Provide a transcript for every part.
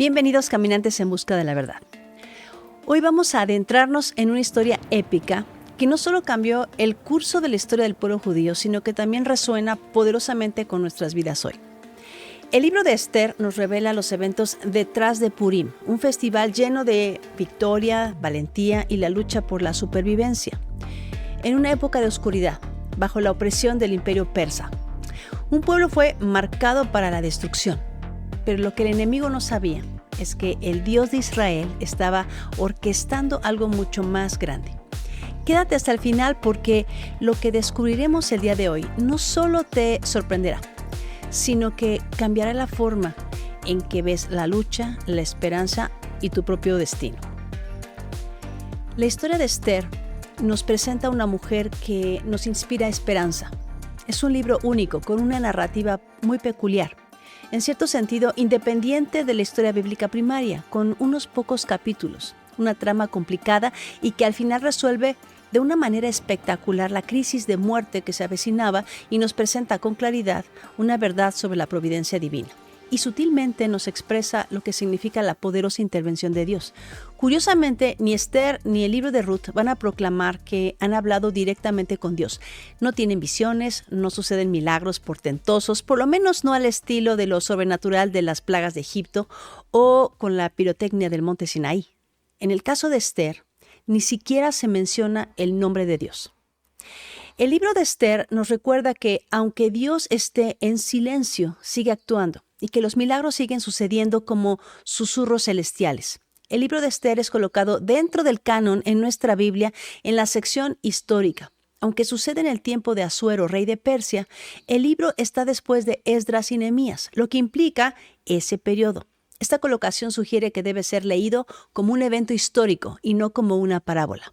Bienvenidos caminantes en busca de la verdad. Hoy vamos a adentrarnos en una historia épica que no solo cambió el curso de la historia del pueblo judío, sino que también resuena poderosamente con nuestras vidas hoy. El libro de Esther nos revela los eventos detrás de Purim, un festival lleno de victoria, valentía y la lucha por la supervivencia. En una época de oscuridad, bajo la opresión del imperio persa, un pueblo fue marcado para la destrucción. Pero lo que el enemigo no sabía es que el Dios de Israel estaba orquestando algo mucho más grande. Quédate hasta el final porque lo que descubriremos el día de hoy no solo te sorprenderá, sino que cambiará la forma en que ves la lucha, la esperanza y tu propio destino. La historia de Esther nos presenta a una mujer que nos inspira esperanza. Es un libro único, con una narrativa muy peculiar, en cierto sentido independiente de la historia bíblica primaria, con unos pocos capítulos, una trama complicada y que al final resuelve de una manera espectacular la crisis de muerte que se avecinaba y nos presenta con claridad una verdad sobre la providencia divina. Y sutilmente nos expresa lo que significa la poderosa intervención de Dios. Curiosamente, ni Esther ni el libro de Ruth van a proclamar que han hablado directamente con Dios. No tienen visiones, no suceden milagros portentosos, por lo menos no al estilo de lo sobrenatural de las plagas de Egipto o con la pirotecnia del monte Sinaí. En el caso de Esther, ni siquiera se menciona el nombre de Dios. El libro de Esther nos recuerda que aunque Dios esté en silencio, sigue actuando y que los milagros siguen sucediendo como susurros celestiales. El libro de Esther es colocado dentro del canon en nuestra Biblia en la sección histórica. Aunque sucede en el tiempo de Asuero, rey de Persia, el libro está después de Esdras y Nehemías, lo que implica ese periodo. Esta colocación sugiere que debe ser leído como un evento histórico y no como una parábola.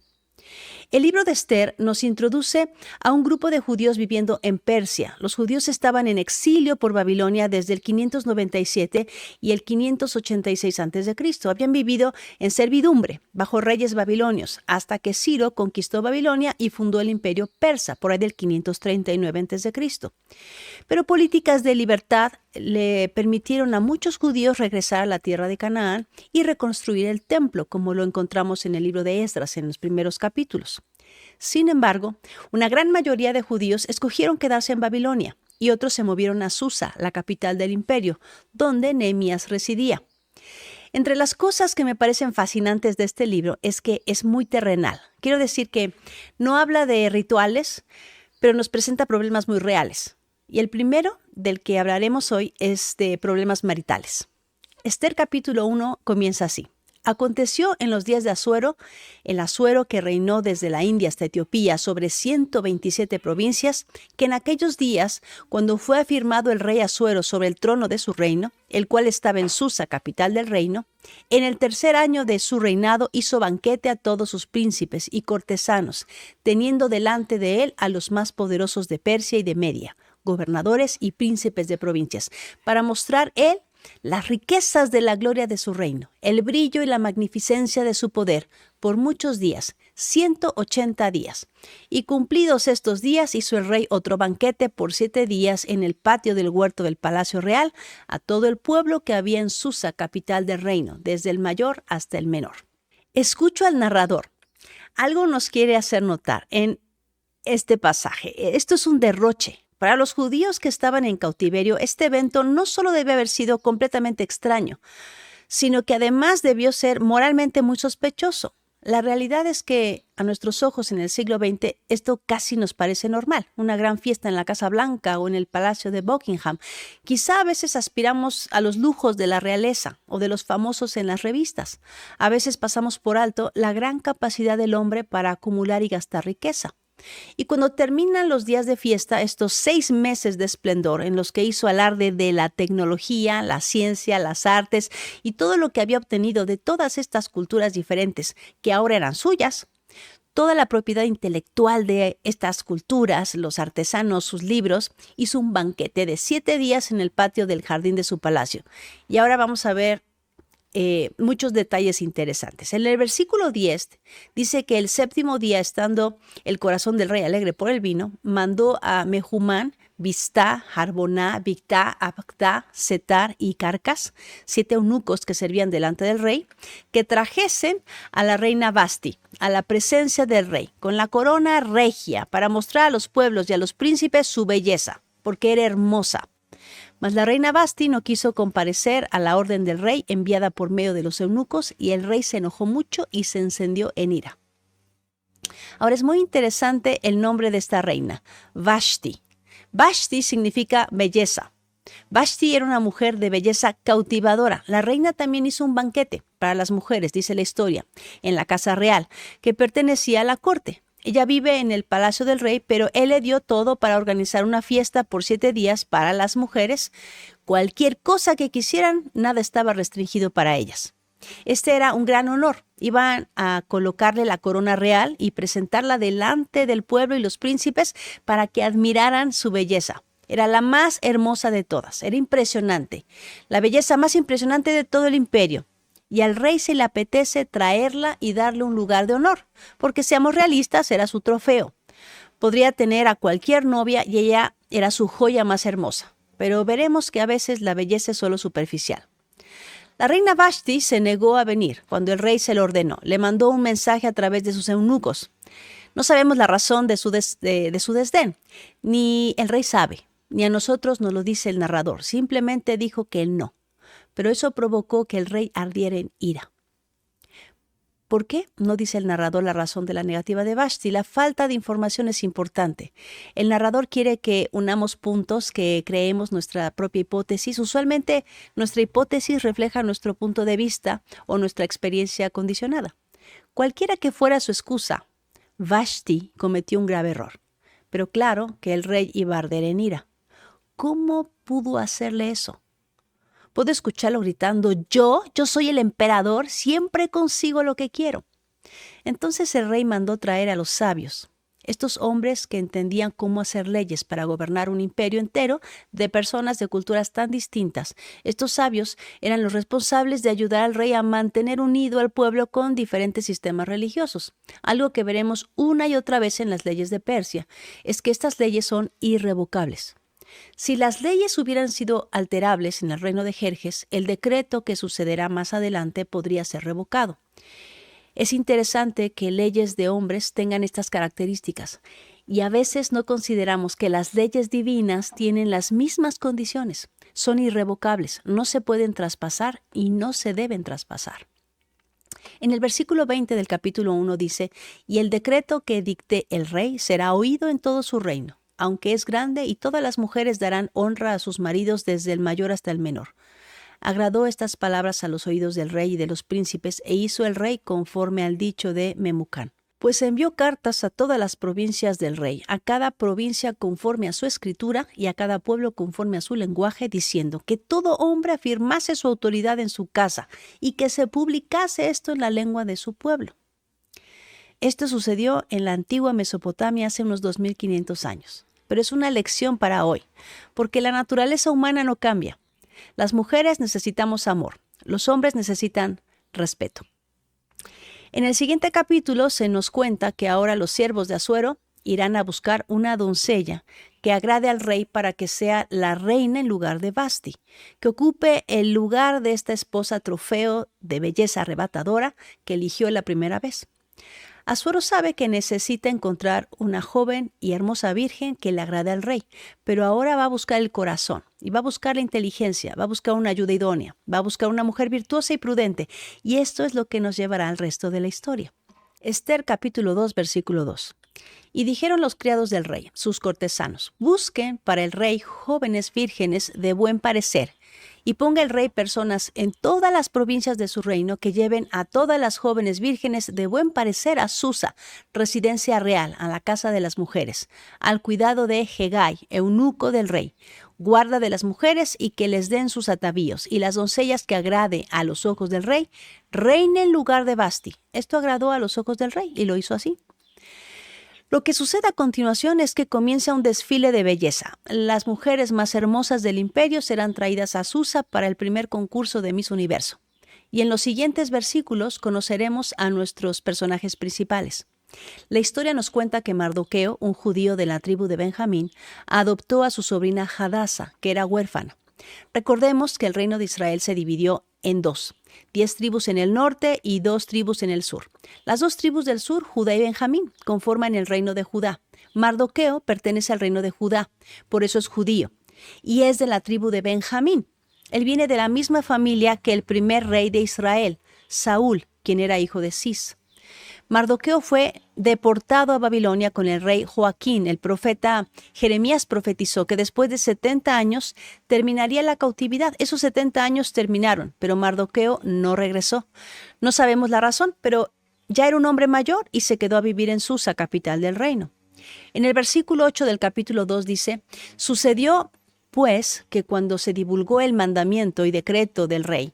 El libro de Esther nos introduce a un grupo de judíos viviendo en Persia. Los judíos estaban en exilio por Babilonia desde el 597 y el 586 a.C. Habían vivido en servidumbre bajo reyes babilonios hasta que Ciro conquistó Babilonia y fundó el imperio persa por ahí del 539 a.C. Pero políticas de libertad le permitieron a muchos judíos regresar a la tierra de Canaán y reconstruir el templo, como lo encontramos en el libro de Esdras en los primeros capítulos. Sin embargo, una gran mayoría de judíos escogieron quedarse en Babilonia y otros se movieron a Susa, la capital del imperio, donde Nehemías residía. Entre las cosas que me parecen fascinantes de este libro es que es muy terrenal. Quiero decir que no habla de rituales, pero nos presenta problemas muy reales. Y el primero del que hablaremos hoy es de problemas maritales. Esther capítulo 1 comienza así. Aconteció en los días de Asuero, el Asuero que reinó desde la India hasta Etiopía sobre 127 provincias, que en aquellos días, cuando fue afirmado el rey Asuero sobre el trono de su reino, el cual estaba en Susa, capital del reino, en el tercer año de su reinado hizo banquete a todos sus príncipes y cortesanos, teniendo delante de él a los más poderosos de Persia y de Media, gobernadores y príncipes de provincias, para mostrar él las riquezas de la gloria de su reino, el brillo y la magnificencia de su poder, por muchos días, 180 días. Y cumplidos estos días, hizo el rey otro banquete por 7 días en el patio del huerto del palacio real, a todo el pueblo que había en Susa, capital del reino, desde el mayor hasta el menor. Escucho al narrador. Algo nos quiere hacer notar en este pasaje. Esto es un derroche. Para los judíos que estaban en cautiverio, este evento no solo debe haber sido completamente extraño, sino que además debió ser moralmente muy sospechoso. La realidad es que a nuestros ojos en el siglo XX esto casi nos parece normal. Una gran fiesta en la Casa Blanca o en el Palacio de Buckingham. Quizá a veces aspiramos a los lujos de la realeza o de los famosos en las revistas. A veces pasamos por alto la gran capacidad del hombre para acumular y gastar riqueza. Y cuando terminan los días de fiesta, estos 6 meses de esplendor en los que hizo alarde de la tecnología, la ciencia, las artes y todo lo que había obtenido de todas estas culturas diferentes que ahora eran suyas, toda la propiedad intelectual de estas culturas, los artesanos, sus libros, hizo un banquete de 7 días en el patio del jardín de su palacio. Y ahora vamos a ver muchos detalles interesantes. En el versículo 10 dice que el 7º día, estando el corazón del rey alegre por el vino, mandó a Mehumán, Biztá, Jarboná, Bigtá, Abagtá, Setar y Carcas, 7 eunucos que servían delante del rey, que trajesen a la reina Vasti a la presencia del rey, con la corona regia, para mostrar a los pueblos y a los príncipes su belleza, porque era hermosa. Mas la reina Vasti no quiso comparecer a la orden del rey enviada por medio de los eunucos, y el rey se enojó mucho y se encendió en ira. Ahora es muy interesante el nombre de esta reina, Vashti. Vashti significa belleza. Vashti era una mujer de belleza cautivadora. La reina también hizo un banquete para las mujeres, dice la historia, en la casa real, que pertenecía a la corte. Ella vive en el palacio del rey, pero él le dio todo para organizar una fiesta por 7 días para las mujeres. Cualquier cosa que quisieran, nada estaba restringido para ellas. Este era un gran honor. Iban a colocarle la corona real y presentarla delante del pueblo y los príncipes para que admiraran su belleza. Era la más hermosa de todas. Era impresionante. La belleza más impresionante de todo el imperio. Y al rey se le apetece traerla y darle un lugar de honor, porque seamos realistas, era su trofeo. Podría tener a cualquier novia y ella era su joya más hermosa. Pero veremos que a veces la belleza es solo superficial. La reina Vashti se negó a venir cuando el rey se lo ordenó. Le mandó un mensaje a través de sus eunucos. No sabemos la razón de su desdén. Ni el rey sabe, ni a nosotros nos lo dice el narrador. Simplemente dijo que él no. Pero eso provocó que el rey ardiera en ira. ¿Por qué? No dice el narrador la razón de la negativa de Vashti. La falta de información es importante. El narrador quiere que unamos puntos, que creemos nuestra propia hipótesis. Usualmente nuestra hipótesis refleja nuestro punto de vista o nuestra experiencia condicionada. Cualquiera que fuera su excusa, Vashti cometió un grave error. Pero claro que el rey iba a arder en ira. ¿Cómo pudo hacerle eso? Puedo escucharlo gritando, yo soy el emperador, siempre consigo lo que quiero. Entonces el rey mandó traer a los sabios, estos hombres que entendían cómo hacer leyes para gobernar un imperio entero de personas de culturas tan distintas. Estos sabios eran los responsables de ayudar al rey a mantener unido al pueblo con diferentes sistemas religiosos. Algo que veremos una y otra vez en las leyes de Persia es que estas leyes son irrevocables. Si las leyes hubieran sido alterables en el reino de Jerjes, el decreto que sucederá más adelante podría ser revocado. Es interesante que leyes de hombres tengan estas características, y a veces no consideramos que las leyes divinas tienen las mismas condiciones. Son irrevocables, no se pueden traspasar y no se deben traspasar. En el versículo 20 del capítulo 1 dice, «Y el decreto que dicte el rey será oído en todo su reino, aunque es grande, y todas las mujeres darán honra a sus maridos desde el mayor hasta el menor». Agradó estas palabras a los oídos del rey y de los príncipes, e hizo el rey conforme al dicho de Memucán. Pues envió cartas a todas las provincias del rey, a cada provincia conforme a su escritura y a cada pueblo conforme a su lenguaje, diciendo que todo hombre afirmase su autoridad en su casa y que se publicase esto en la lengua de su pueblo. Esto sucedió en la antigua Mesopotamia hace unos 2500 años. Pero es una lección para hoy, porque la naturaleza humana no cambia. Las mujeres necesitamos amor, los hombres necesitan respeto. En el siguiente capítulo se nos cuenta que ahora los siervos de Asuero irán a buscar una doncella que agrade al rey para que sea la reina en lugar de Vashti, que ocupe el lugar de esta esposa trofeo de belleza arrebatadora que eligió la primera vez. Asuero sabe que necesita encontrar una joven y hermosa virgen que le agrade al rey, pero ahora va a buscar el corazón y va a buscar la inteligencia, va a buscar una ayuda idónea, va a buscar una mujer virtuosa y prudente, y esto es lo que nos llevará al resto de la historia. Ester capítulo 2, versículo 2. Y dijeron los criados del rey, sus cortesanos, busquen para el rey jóvenes vírgenes de buen parecer, y ponga el rey personas en todas las provincias de su reino que lleven a todas las jóvenes vírgenes de buen parecer a Susa, residencia real, a la casa de las mujeres, al cuidado de Hegai, eunuco del rey, guarda de las mujeres, y que les den sus atavíos, y las doncellas que agrade a los ojos del rey, reine en lugar de Vashti. Esto agradó a los ojos del rey, y lo hizo así. Lo que sucede a continuación es que comienza un desfile de belleza. Las mujeres más hermosas del imperio serán traídas a Susa para el primer concurso de Miss Universo. Y en los siguientes versículos conoceremos a nuestros personajes principales. La historia nos cuenta que Mardoqueo, un judío de la tribu de Benjamín, adoptó a su sobrina Hadasa, que era huérfana. Recordemos que el reino de Israel se dividió en dos: 10 tribus en el norte y 2 tribus en el sur. Las 2 tribus del sur, Judá y Benjamín, conforman el reino de Judá. Mardoqueo pertenece al reino de Judá, por eso es judío, y es de la tribu de Benjamín. Él viene de la misma familia que el primer rey de Israel, Saúl, quien era hijo de Cis. Mardoqueo fue deportado a Babilonia con el rey Joaquín. El profeta Jeremías profetizó que después de 70 años terminaría la cautividad. Esos 70 años terminaron, pero Mardoqueo no regresó. No sabemos la razón, pero ya era un hombre mayor y se quedó a vivir en Susa, capital del reino. En el versículo 8 del capítulo 2 dice: sucedió pues que cuando se divulgó el mandamiento y decreto del rey,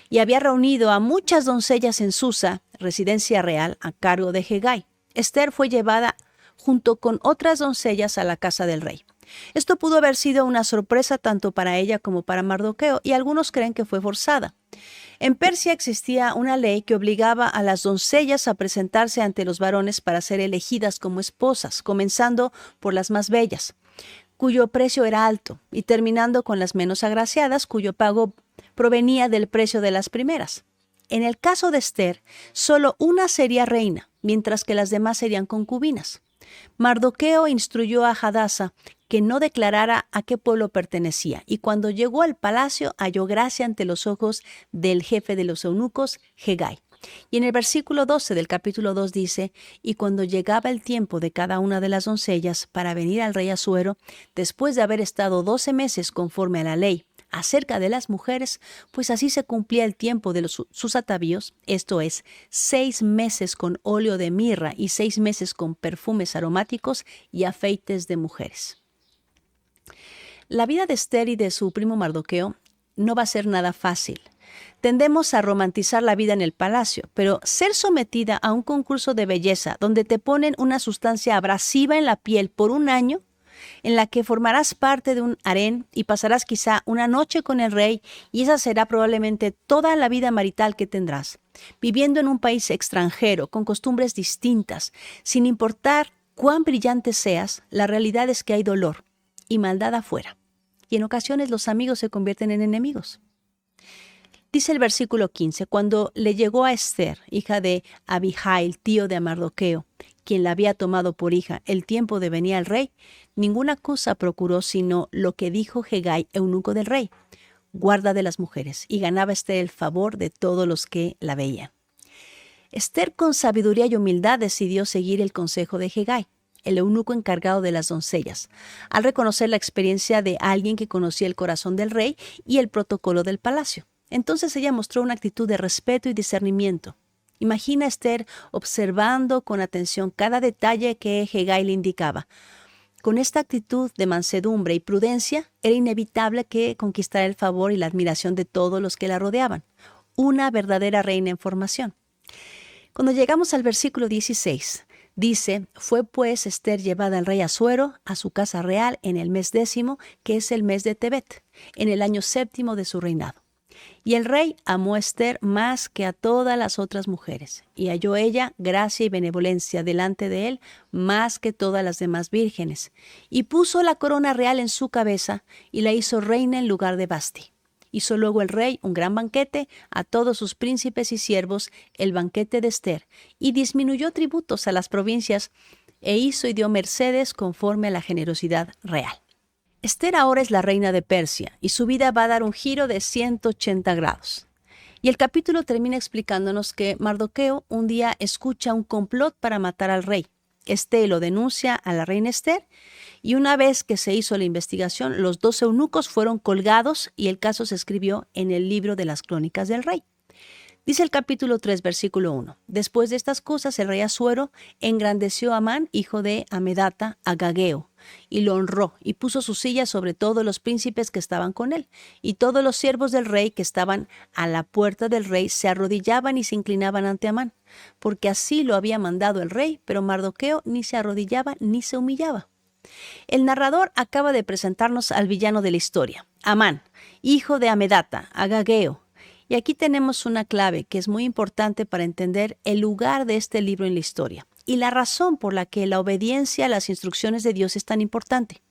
y había reunido a muchas doncellas en Susa, residencia real, a cargo de Hegai, Ester fue llevada junto con otras doncellas a la casa del rey. Esto pudo haber sido una sorpresa tanto para ella como para Mardoqueo, y algunos creen que fue forzada. En Persia existía una ley que obligaba a las doncellas a presentarse ante los varones para ser elegidas como esposas, comenzando por las más bellas, cuyo precio era alto, y terminando con las menos agraciadas, cuyo pago provenía del precio de las primeras. En el caso de Ester, solo una sería reina, mientras que las demás serían concubinas. Mardoqueo instruyó a Hadasa que no declarara a qué pueblo pertenecía, y cuando llegó al palacio halló gracia ante los ojos del jefe de los eunucos, Hegai. Y en el versículo 12 del capítulo 2 dice: y cuando llegaba el tiempo de cada una de las doncellas para venir al rey Asuero, después de haber estado 12 meses conforme a la ley acerca de las mujeres, pues así se cumplía el tiempo de sus atavíos, esto es, 6 meses con óleo de mirra y 6 meses con perfumes aromáticos y afeites de mujeres. La vida de Ester y de su primo Mardoqueo no va a ser nada fácil. Tendemos a romantizar la vida en el palacio, pero ser sometida a un concurso de belleza donde te ponen una sustancia abrasiva en la piel por un año, en la que formarás parte de un harén y pasarás quizá una noche con el rey, y esa será probablemente toda la vida marital que tendrás, viviendo en un país extranjero, con costumbres distintas, sin importar cuán brillante seas, la realidad es que hay dolor y maldad afuera, y en ocasiones los amigos se convierten en enemigos. Dice el versículo 15, cuando le llegó a Ester, hija de Abihail, tío de Mardoqueo, quien la había tomado por hija, el tiempo de venir al rey, ninguna cosa procuró sino lo que dijo Hegai, eunuco del rey, guarda de las mujeres, y ganaba Ester el favor de todos los que la veían. Ester, con sabiduría y humildad, decidió seguir el consejo de Hegai, el eunuco encargado de las doncellas, al reconocer la experiencia de alguien que conocía el corazón del rey y el protocolo del palacio. Entonces ella mostró una actitud de respeto y discernimiento. Imagina a Ester observando con atención cada detalle que Hegai le indicaba. Con esta actitud de mansedumbre y prudencia, era inevitable que conquistara el favor y la admiración de todos los que la rodeaban. Una verdadera reina en formación. Cuando llegamos al versículo 16, dice: fue pues Ester llevada al rey Asuero a su casa real en el mes 10, que es el mes de Tebet, en el año 7 de su reinado. Y el rey amó a Ester más que a todas las otras mujeres, y halló ella gracia y benevolencia delante de él más que todas las demás vírgenes, y puso la corona real en su cabeza, y la hizo reina en lugar de Basti. Hizo luego el rey un gran banquete a todos sus príncipes y siervos, el banquete de Ester, y disminuyó tributos a las provincias, e hizo y dio mercedes conforme a la generosidad real. Ester ahora es la reina de Persia, y su vida va a dar un giro de 180 grados. Y el capítulo termina explicándonos que Mardoqueo un día escucha un complot para matar al rey. Este lo denuncia a la reina Ester, y una vez que se hizo la investigación, los 2 eunucos fueron colgados y el caso se escribió en el libro de las crónicas del rey. Dice el capítulo 3, versículo 1. Después de estas cosas, el rey Asuero engrandeció a Amán, hijo de Amedata, Agageo, y lo honró, y puso su silla sobre todos los príncipes que estaban con él. Y todos los siervos del rey que estaban a la puerta del rey se arrodillaban y se inclinaban ante Amán, porque así lo había mandado el rey, pero Mardoqueo ni se arrodillaba ni se humillaba. El narrador acaba de presentarnos al villano de la historia, Amán, hijo de Amedata, Agageo. Y aquí tenemos una clave que es muy importante para entender el lugar de este libro en la historia y la razón por la que la obediencia a las instrucciones de Dios es tan importante.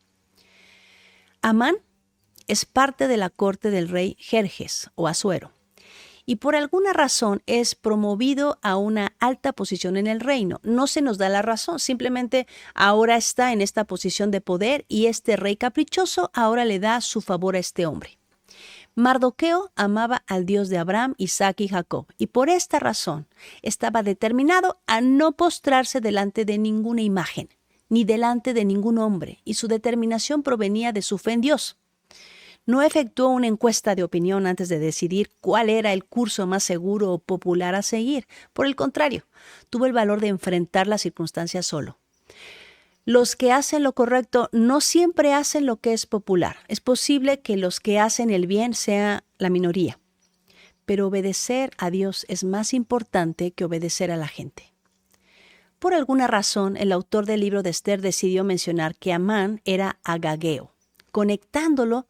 Amán es parte de la corte del rey Jerjes o Asuero, y por alguna razón es promovido a una alta posición en el reino. No se nos da la razón, simplemente ahora está en esta posición de poder y este rey caprichoso ahora le da su favor a este hombre. Mardoqueo amaba al Dios de Abraham, Isaac y Jacob, y por esta razón estaba determinado a no postrarse delante de ninguna imagen, ni delante de ningún hombre, y su determinación provenía de su fe en Dios. No efectuó una encuesta de opinión antes de decidir cuál era el curso más seguro o popular a seguir. Por el contrario, tuvo el valor de enfrentar las circunstancias solo. Los que hacen lo correcto no siempre hacen lo que es popular. Es posible que los que hacen el bien sea la minoría, pero obedecer a Dios es más importante que obedecer a la gente. Por alguna razón, el autor del libro de Esther decidió mencionar que Amán era agageo, conectándolo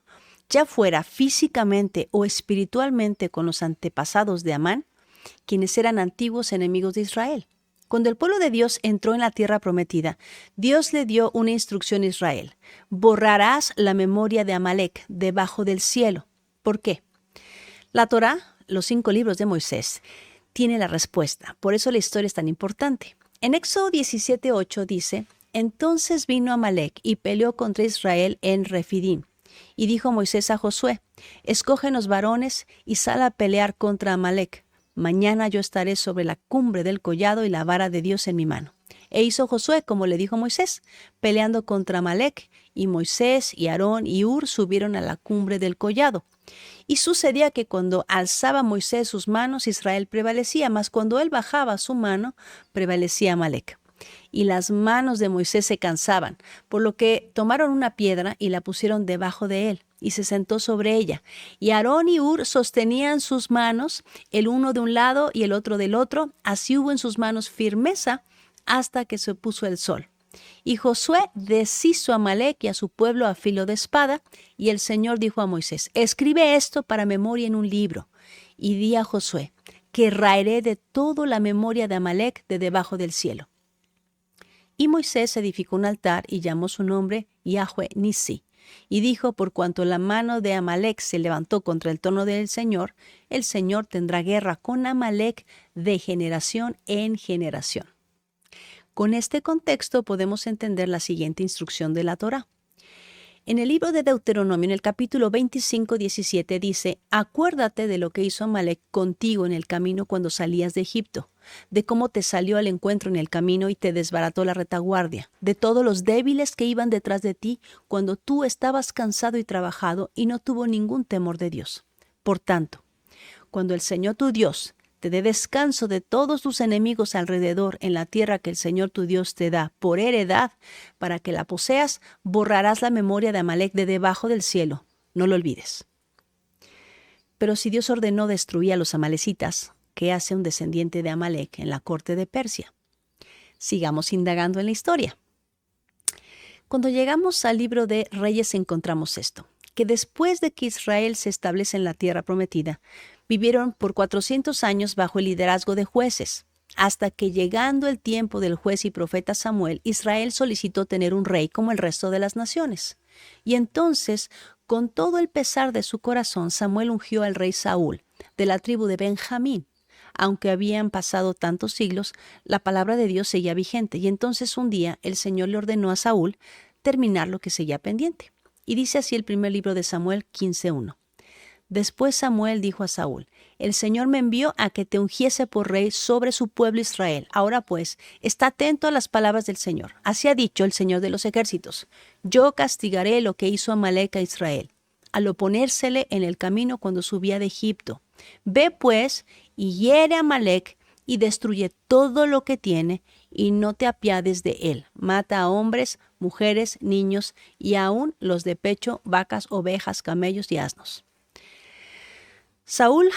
ya fuera físicamente o espiritualmente con los antepasados de Amán, quienes eran antiguos enemigos de Israel. Cuando el pueblo de Dios entró en la tierra prometida, Dios le dio una instrucción a Israel: borrarás la memoria de Amalek debajo del cielo. ¿Por qué? La Torá, los 5 libros de Moisés, tiene la respuesta. Por eso la historia es tan importante. En Éxodo 17:8 dice: entonces vino Amalek y peleó contra Israel en Refidim. Y dijo Moisés a Josué: escógenos varones y sal a pelear contra Amalek. Mañana yo estaré sobre la cumbre del collado y la vara de Dios en mi mano. E hizo Josué como le dijo Moisés, peleando contra Amalek, y Moisés y Aarón y Hur subieron a la cumbre del collado. Y sucedía que cuando alzaba Moisés sus manos, Israel prevalecía, mas cuando él bajaba su mano, prevalecía Amalek. Y las manos de Moisés se cansaban, por lo que tomaron una piedra y la pusieron debajo de él, y se sentó sobre ella. Y Aarón y Hur sostenían sus manos, el uno de un lado y el otro del otro. Así hubo en sus manos firmeza hasta que se puso el sol. Y Josué deshizo a Amalek y a su pueblo a filo de espada. Y el Señor dijo a Moisés: escribe esto para memoria en un libro. Y di a Josué que raeré de todo la memoria de Amalek de debajo del cielo. Y Moisés edificó un altar y llamó su nombre Yahweh Nissi. Y dijo: por cuanto la mano de Amalek se levantó contra el trono del Señor, el Señor tendrá guerra con Amalek de generación en generación. Con este contexto podemos entender la siguiente instrucción de la Torá. En el libro de Deuteronomio, en el capítulo 25:17 dice: acuérdate de lo que hizo Amalek contigo en el camino cuando salías de Egipto, de cómo te salió al encuentro en el camino y te desbarató la retaguardia, de todos los débiles que iban detrás de ti cuando tú estabas cansado y trabajado y no tuvo ningún temor de Dios. Por tanto, cuando el Señor tu Dios te dé descanso de todos tus enemigos alrededor en la tierra que el Señor tu Dios te da por heredad para que la poseas, borrarás la memoria de Amalek de debajo del cielo. No lo olvides. Pero si Dios ordenó destruir a los amalecitas, ¿qué hace un descendiente de Amalek en la corte de Persia? Sigamos indagando en la historia. Cuando llegamos al libro de Reyes encontramos esto: que después de que Israel se establece en la tierra prometida, vivieron por 400 años bajo el liderazgo de jueces, hasta que llegando el tiempo del juez y profeta Samuel, Israel solicitó tener un rey como el resto de las naciones. Y entonces, con todo el pesar de su corazón, Samuel ungió al rey Saúl, de la tribu de Benjamín. Aunque habían pasado tantos siglos, la palabra de Dios seguía vigente, y entonces un día el Señor le ordenó a Saúl terminar lo que seguía pendiente. Y dice así el primer libro de Samuel 15:1. Después Samuel dijo a Saúl: el Señor me envió a que te ungiese por rey sobre su pueblo Israel. Ahora pues, está atento a las palabras del Señor. Así ha dicho el Señor de los ejércitos: yo castigaré lo que hizo Amalek a Israel, al oponérsele en el camino cuando subía de Egipto. Ve pues y hiere a Amalek y destruye todo lo que tiene, y no te apiades de él. Mata a hombres, mujeres, niños, y aún los de pecho, vacas, ovejas, camellos y asnos. Saúl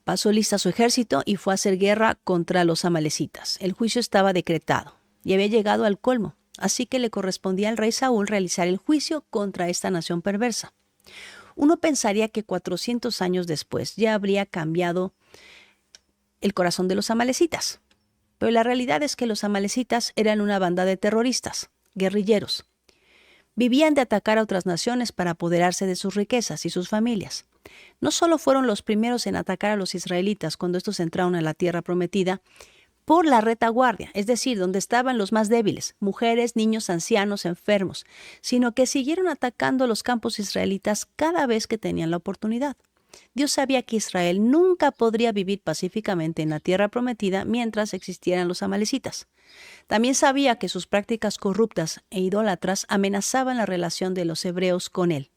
pasó lista su ejército y fue a hacer guerra contra los amalecitas. El juicio estaba decretado y había llegado al colmo, así que le correspondía al rey Saúl realizar el juicio contra esta nación perversa. Uno pensaría que 400 años después ya habría cambiado el corazón de los amalecitas. Pero la realidad es que los amalecitas eran una banda de terroristas, guerrilleros. Vivían de atacar a otras naciones para apoderarse de sus riquezas y sus familias. No solo fueron los primeros en atacar a los israelitas cuando estos entraron a la tierra prometida, por la retaguardia, es decir, donde estaban los más débiles, mujeres, niños, ancianos, enfermos, sino que siguieron atacando los campos israelitas cada vez que tenían la oportunidad. Dios sabía que Israel nunca podría vivir pacíficamente en la tierra prometida mientras existieran los amalecitas. También sabía que sus prácticas corruptas e idólatras amenazaban la relación de los hebreos con él.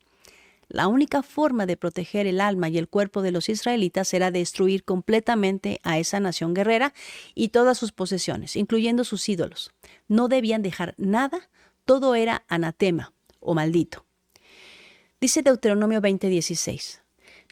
La única forma de proteger el alma y el cuerpo de los israelitas era destruir completamente a esa nación guerrera y todas sus posesiones, incluyendo sus ídolos. No debían dejar nada, todo era anatema o maldito. Dice Deuteronomio 20:16,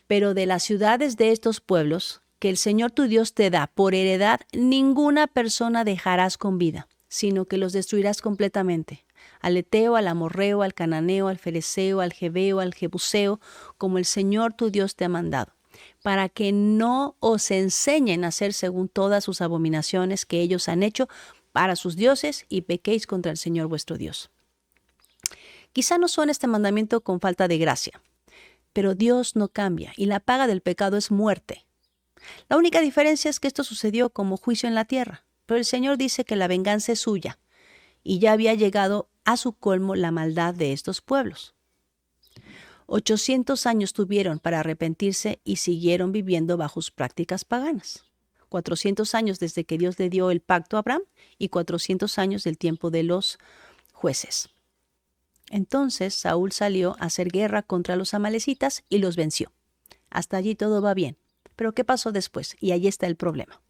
pero de las ciudades de estos pueblos que el Señor tu Dios te da por heredad, ninguna persona dejarás con vida, sino que los destruirás completamente. Al Eteo, al Amorreo, al Cananeo, al Fereceo, al Jebeo, al Jebuseo, como el Señor tu Dios te ha mandado, para que no os enseñen a hacer según todas sus abominaciones que ellos han hecho para sus dioses y pequéis contra el Señor vuestro Dios. Quizá no suene este mandamiento con falta de gracia, pero Dios no cambia y la paga del pecado es muerte. La única diferencia es que esto sucedió como juicio en la tierra, pero el Señor dice que la venganza es suya y ya había llegado a su colmo la maldad de estos pueblos. 800 años tuvieron para arrepentirse y siguieron viviendo bajo sus prácticas paganas. 400 años desde que Dios le dio el pacto a Abraham y 400 años del tiempo de los jueces. Entonces Saúl salió a hacer guerra contra los amalecitas y los venció. Hasta allí todo va bien. Pero ¿qué pasó después? Y ahí está el problema.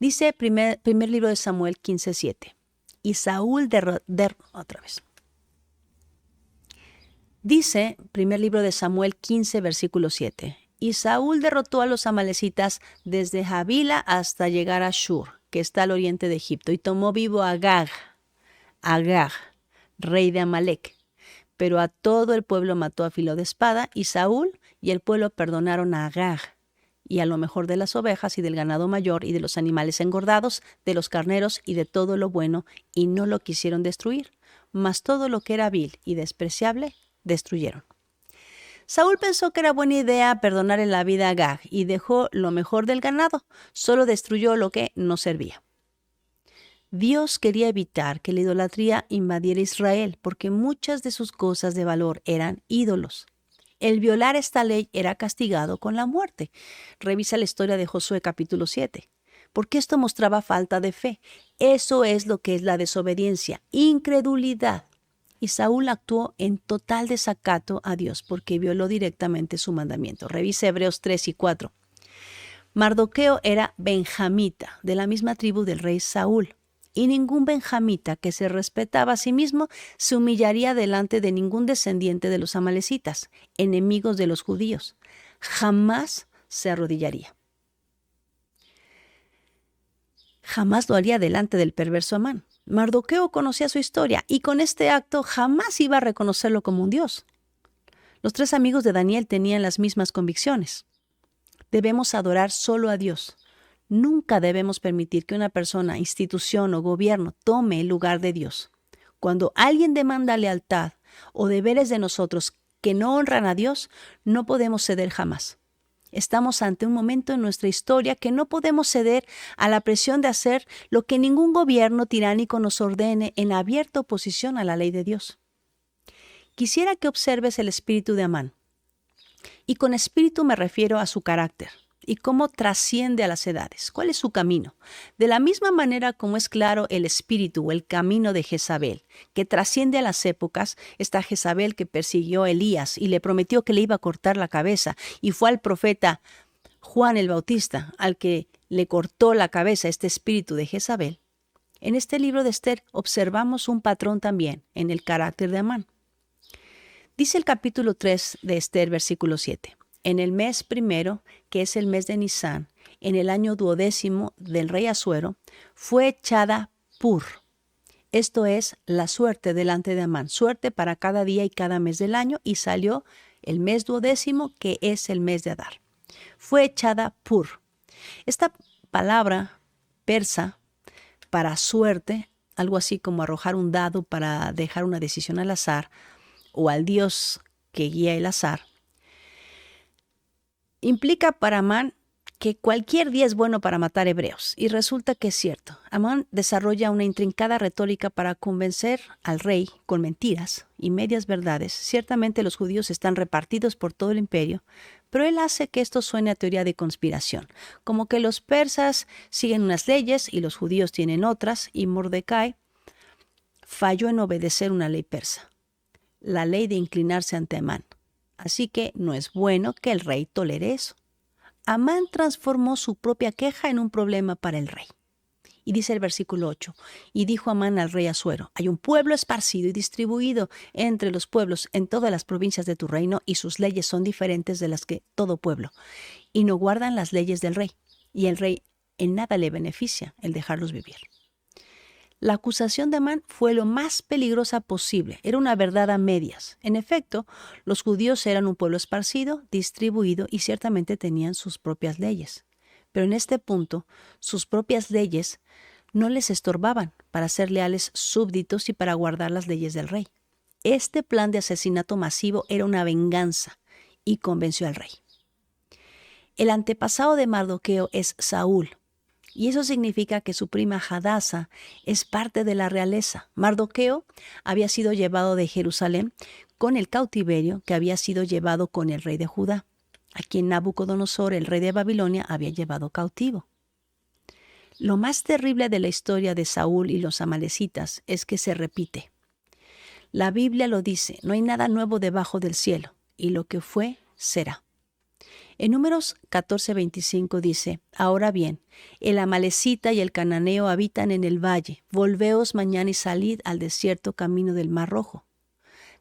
Dice primer libro de Samuel 15:7. Y Saúl Dice, primer libro de Samuel 15, versículo 7. Y Saúl derrotó a los amalecitas desde Javila hasta llegar a Shur, que está al oriente de Egipto, y tomó vivo a Agag, rey de Amalec. Pero a todo el pueblo mató a filo de espada, y Saúl y el pueblo perdonaron a Agag, y a lo mejor de las ovejas y del ganado mayor y de los animales engordados, de los carneros y de todo lo bueno, y no lo quisieron destruir, mas todo lo que era vil y despreciable destruyeron. Saúl pensó que era buena idea perdonar en la vida a Agag y dejó lo mejor del ganado, solo destruyó lo que no servía. Dios quería evitar que la idolatría invadiera Israel porque muchas de sus cosas de valor eran ídolos. El violar esta ley era castigado con la muerte. Revisa la historia de Josué capítulo 7. Porque esto mostraba falta de fe. Eso es lo que es la desobediencia, incredulidad. Y Saúl actuó en total desacato a Dios porque violó directamente su mandamiento. Revisa Hebreos 3 y 4. Mardoqueo era benjamita, de la misma tribu del rey Saúl. Y ningún benjamita que se respetaba a sí mismo se humillaría delante de ningún descendiente de los amalecitas, enemigos de los judíos. Jamás se arrodillaría. Jamás lo haría delante del perverso Amán. Mardoqueo conocía su historia y con este acto jamás iba a reconocerlo como un dios. Los 3 amigos de Daniel tenían las mismas convicciones. Debemos adorar solo a Dios. Nunca debemos permitir que una persona, institución o gobierno tome el lugar de Dios. Cuando alguien demanda lealtad o deberes de nosotros que no honran a Dios, no podemos ceder jamás. Estamos ante un momento en nuestra historia que no podemos ceder a la presión de hacer lo que ningún gobierno tiránico nos ordene en abierta oposición a la ley de Dios. Quisiera que observes el espíritu de Amán. Y con espíritu me refiero a su carácter. Y cómo trasciende a las edades. ¿Cuál es su camino? De la misma manera como es claro el espíritu o el camino de Jezabel, que trasciende a las épocas, está Jezabel que persiguió a Elías y le prometió que le iba a cortar la cabeza, y fue al profeta Juan el Bautista al que le cortó la cabeza este espíritu de Jezabel. En este libro de Esther observamos un patrón también en el carácter de Amán. Dice el capítulo 3 de Esther, versículo 7. En el mes primero, que es el mes de Nisán, en el año 12º del rey Asuero, fue echada Pur. Esto es la suerte delante de Amán, suerte para cada día y cada mes del año, y salió el mes 12º, que es el mes de Adar. Fue echada Pur. Esta palabra persa para suerte, algo así como arrojar un dado para dejar una decisión al azar, o al Dios que guía el azar, implica para Amán que cualquier día es bueno para matar hebreos. Y resulta que es cierto. Amán desarrolla una intrincada retórica para convencer al rey con mentiras y medias verdades. Ciertamente los judíos están repartidos por todo el imperio, pero él hace que esto suene a teoría de conspiración, como que los persas siguen unas leyes y los judíos tienen otras, y Mordecai falló en obedecer una ley persa, la ley de inclinarse ante Amán. Así que no es bueno que el rey tolere eso. Amán transformó su propia queja en un problema para el rey. Y dice el versículo 8, y dijo Amán al rey Asuero: hay un pueblo esparcido y distribuido entre los pueblos en todas las provincias de tu reino, y sus leyes son diferentes de las que todo pueblo, y no guardan las leyes del rey, y el rey en nada le beneficia el dejarlos vivir. La acusación de Amán fue lo más peligrosa posible. Era una verdad a medias. En efecto, los judíos eran un pueblo esparcido, distribuido, y ciertamente tenían sus propias leyes. Pero en este punto, sus propias leyes no les estorbaban para ser leales súbditos y para guardar las leyes del rey. Este plan de asesinato masivo era una venganza y convenció al rey. El antepasado de Mardoqueo es Saúl, y eso significa que su prima Hadasa es parte de la realeza. Mardoqueo había sido llevado de Jerusalén con el cautiverio que había sido llevado con el rey de Judá, a quien Nabucodonosor, el rey de Babilonia, había llevado cautivo. Lo más terrible de la historia de Saúl y los amalecitas es que se repite. La Biblia lo dice: no hay nada nuevo debajo del cielo, y lo que fue, será. En Números 14:25 dice: ahora bien, el amalecita y el cananeo habitan en el valle. Volveos mañana y salid al desierto camino del Mar Rojo.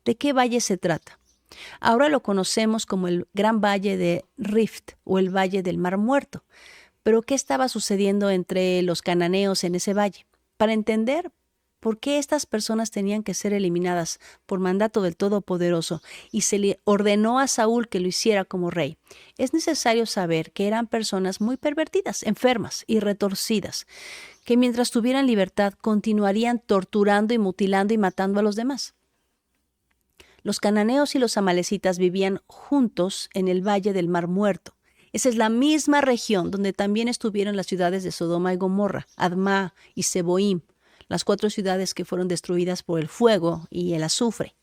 ¿De qué valle se trata? Ahora lo conocemos como el Gran Valle de Rift o el Valle del Mar Muerto. Pero ¿qué estaba sucediendo entre los cananeos en ese valle? Para entender por qué estas personas tenían que ser eliminadas por mandato del Todopoderoso y se le ordenó a Saúl que lo hiciera como rey, es necesario saber que eran personas muy pervertidas, enfermas y retorcidas, que mientras tuvieran libertad continuarían torturando y mutilando y matando a los demás. Los cananeos y los amalecitas vivían juntos en el Valle del Mar Muerto. Esa es la misma región donde también estuvieron las ciudades de Sodoma y Gomorra, Admá y Seboim, las 4 ciudades que fueron destruidas por el fuego y el azufre,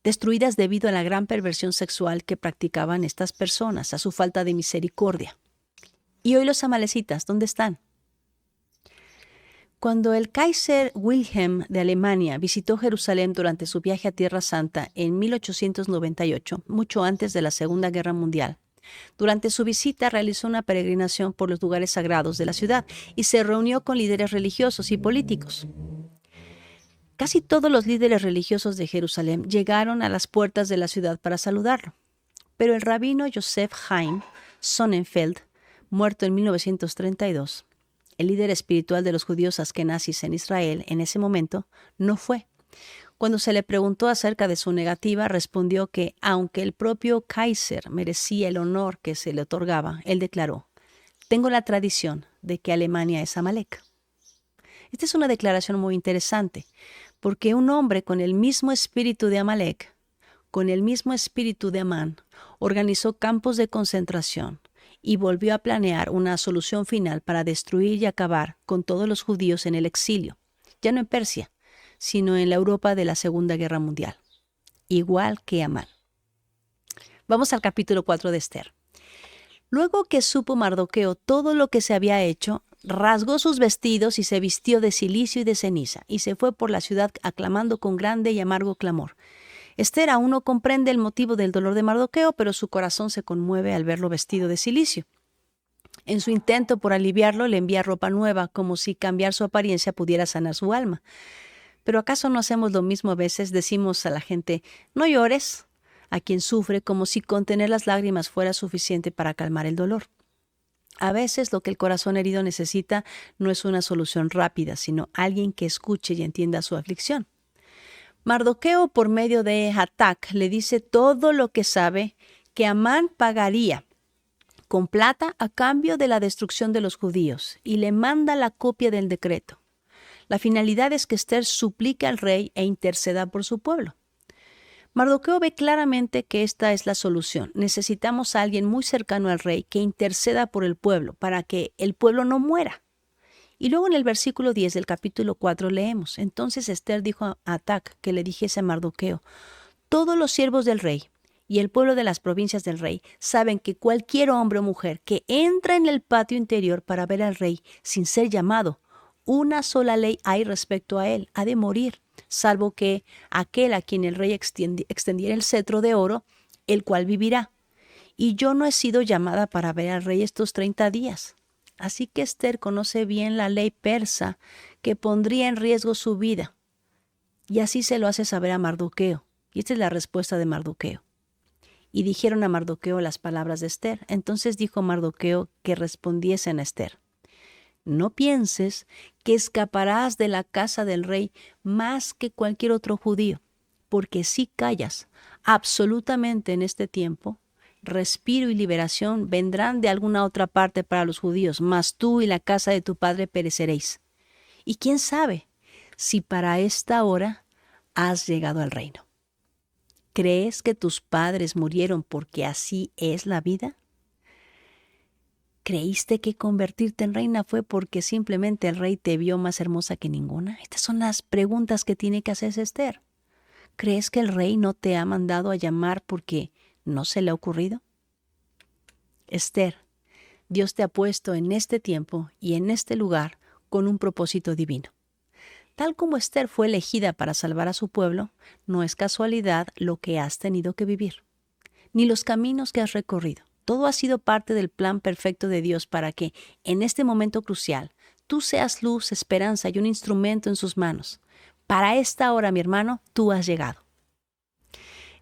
destruidas debido a la gran perversión sexual que practicaban estas personas, a su falta de misericordia. Y hoy los amalecitas, ¿dónde están? Cuando el Kaiser Wilhelm de Alemania visitó Jerusalén durante su viaje a Tierra Santa en 1898, mucho antes de la Segunda Guerra Mundial, durante su visita realizó una peregrinación por los lugares sagrados de la ciudad y se reunió con líderes religiosos y políticos. Casi todos los líderes religiosos de Jerusalén llegaron a las puertas de la ciudad para saludarlo, pero el rabino Joseph Chaim Sonnenfeld, muerto en 1932, el líder espiritual de los judíos askenazis en Israel en ese momento, no fue. Cuando se le preguntó acerca de su negativa, respondió que, aunque el propio Kaiser merecía el honor que se le otorgaba, él declaró: tengo la tradición de que Alemania es Amalek. Esta es una declaración muy interesante, porque un hombre con el mismo espíritu de Amalek, con el mismo espíritu de Amán, organizó campos de concentración y volvió a planear una solución final para destruir y acabar con todos los judíos en el exilio, ya no en Persia, sino en la Europa de la Segunda Guerra Mundial, igual que Amán. Vamos al capítulo 4 de Esther. Luego que supo Mardoqueo todo lo que se había hecho, rasgó sus vestidos y se vistió de cilicio y de ceniza, y se fue por la ciudad aclamando con grande y amargo clamor. Esther aún no comprende el motivo del dolor de Mardoqueo, pero su corazón se conmueve al verlo vestido de cilicio. En su intento por aliviarlo, le envía ropa nueva, como si cambiar su apariencia pudiera sanar su alma. ¿Pero acaso no hacemos lo mismo a veces? Decimos a la gente: no llores, a quien sufre, como si contener las lágrimas fuera suficiente para calmar el dolor. A veces lo que el corazón herido necesita no es una solución rápida, sino alguien que escuche y entienda su aflicción. Mardoqueo, por medio de Hatac, le dice todo lo que sabe que Amán pagaría con plata a cambio de la destrucción de los judíos, y le manda la copia del decreto. La finalidad es que Esther suplique al rey e interceda por su pueblo. Mardoqueo ve claramente que esta es la solución. Necesitamos a alguien muy cercano al rey que interceda por el pueblo para que el pueblo no muera. Y luego en el versículo 10 del capítulo 4 leemos: Entonces Esther dijo a Atac que le dijese a Mardoqueo: Todos los siervos del rey y el pueblo de las provincias del rey saben que cualquier hombre o mujer que entra en el patio interior para ver al rey sin ser llamado, una sola ley hay respecto a él: ha de morir, salvo que aquel a quien el rey extendiera el cetro de oro, el cual vivirá. Y yo no he sido llamada para ver al rey estos 30 días. Así que Esther conoce bien la ley persa que pondría en riesgo su vida. Y así se lo hace saber a Mardoqueo. Y esta es la respuesta de Mardoqueo. Y dijeron a Mardoqueo las palabras de Esther. Entonces dijo Mardoqueo que respondiesen a Esther: No pienses que escaparás de la casa del rey más que cualquier otro judío, porque si callas absolutamente en este tiempo, respiro y liberación vendrán de alguna otra parte para los judíos, mas tú y la casa de tu padre pereceréis. Y quién sabe si para esta hora has llegado al reino. ¿Crees que tus padres murieron porque así es la vida? ¿Creíste que convertirte en reina fue porque simplemente el rey te vio más hermosa que ninguna? Estas son las preguntas que tiene que hacerse Esther. ¿Crees que el rey no te ha mandado a llamar porque no se le ha ocurrido? Esther, Dios te ha puesto en este tiempo y en este lugar con un propósito divino. Tal como Esther fue elegida para salvar a su pueblo, no es casualidad lo que has tenido que vivir, ni los caminos que has recorrido. Todo ha sido parte del plan perfecto de Dios para que, en este momento crucial, tú seas luz, esperanza y un instrumento en sus manos. Para esta hora, mi hermano, tú has llegado.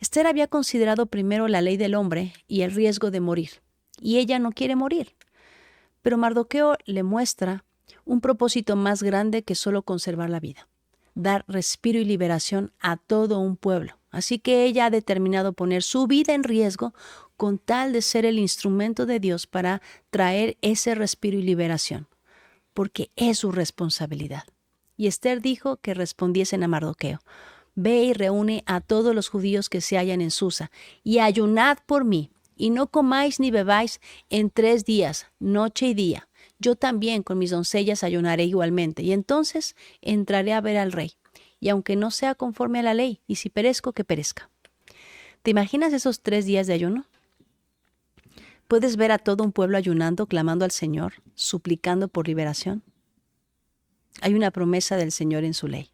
Esther había considerado primero la ley del hombre y el riesgo de morir, y ella no quiere morir. Pero Mardoqueo le muestra un propósito más grande que solo conservar la vida: dar respiro y liberación a todo un pueblo. Así que ella ha determinado poner su vida en riesgo con tal de ser el instrumento de Dios para traer ese respiro y liberación, porque es su responsabilidad. Y Esther dijo que respondiesen a Mardoqueo: Ve y reúne a todos los judíos que se hallan en Susa, y ayunad por mí, y no comáis ni bebáis en 3 días, noche y día. Yo también con mis doncellas ayunaré igualmente, y entonces entraré a ver al rey. Y aunque no sea conforme a la ley, y si perezco, que perezca. ¿Te imaginas esos 3 días de ayuno? ¿Puedes ver a todo un pueblo ayunando, clamando al Señor, suplicando por liberación? Hay una promesa del Señor en su ley,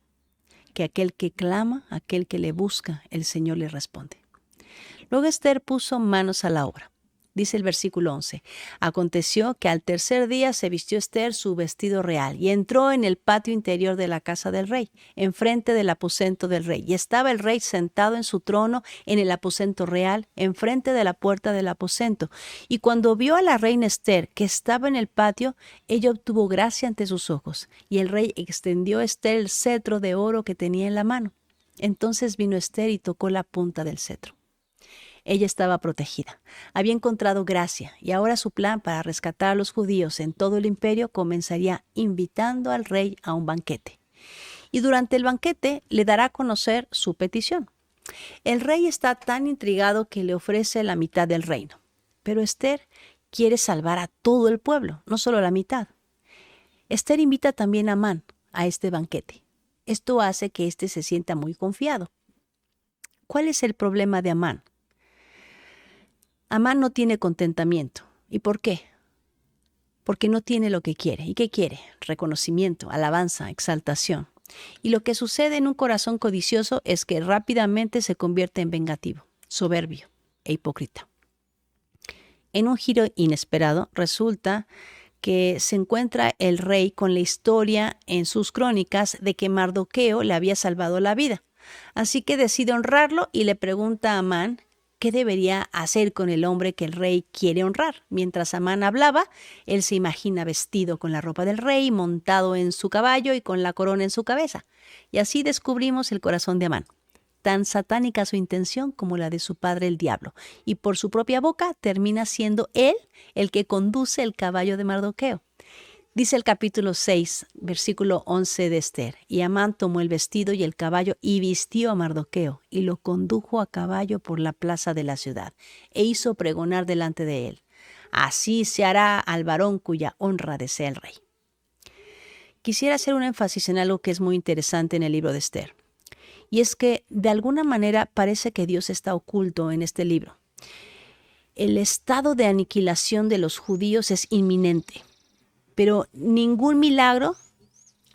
que aquel que clama, aquel que le busca, el Señor le responde. Luego Esther puso manos a la obra. Dice el versículo 11: Aconteció que al 3er día se vistió Esther su vestido real y entró en el patio interior de la casa del rey, enfrente del aposento del rey. Y estaba el rey sentado en su trono en el aposento real, enfrente de la puerta del aposento. Y cuando vio a la reina Esther, que estaba en el patio, ella obtuvo gracia ante sus ojos. Y el rey extendió a Esther el cetro de oro que tenía en la mano. Entonces vino Esther y tocó la punta del cetro. Ella estaba protegida, había encontrado gracia, y ahora su plan para rescatar a los judíos en todo el imperio comenzaría invitando al rey a un banquete. Y durante el banquete le dará a conocer su petición. El rey está tan intrigado que le ofrece la mitad del reino. Pero Esther quiere salvar a todo el pueblo, no solo la mitad. Esther invita también a Amán a este banquete. Esto hace que éste se sienta muy confiado. ¿Cuál es el problema de Amán? Amán no tiene contentamiento. ¿Y por qué? Porque no tiene lo que quiere. ¿Y qué quiere? Reconocimiento, alabanza, exaltación. Y lo que sucede en un corazón codicioso es que rápidamente se convierte en vengativo, soberbio e hipócrita. En un giro inesperado, resulta que se encuentra el rey con la historia en sus crónicas de que Mardoqueo le había salvado la vida. Así que decide honrarlo y le pregunta a Amán qué debería hacer con el hombre que el rey quiere honrar. Mientras Amán hablaba, él se imagina vestido con la ropa del rey, montado en su caballo y con la corona en su cabeza. Y así descubrimos el corazón de Amán. Tan satánica su intención como la de su padre el diablo. Y por su propia boca termina siendo él el que conduce el caballo de Mardoqueo. Dice el capítulo 6, versículo 11 de Esther: y Amán tomó el vestido y el caballo y vistió a Mardoqueo y lo condujo a caballo por la plaza de la ciudad e hizo pregonar delante de él: así se hará al varón cuya honra desea el rey. Quisiera hacer un énfasis en algo que es muy interesante en el libro de Esther. Y es que de alguna manera parece que Dios está oculto en este libro. El estado de aniquilación de los judíos es inminente, pero ningún milagro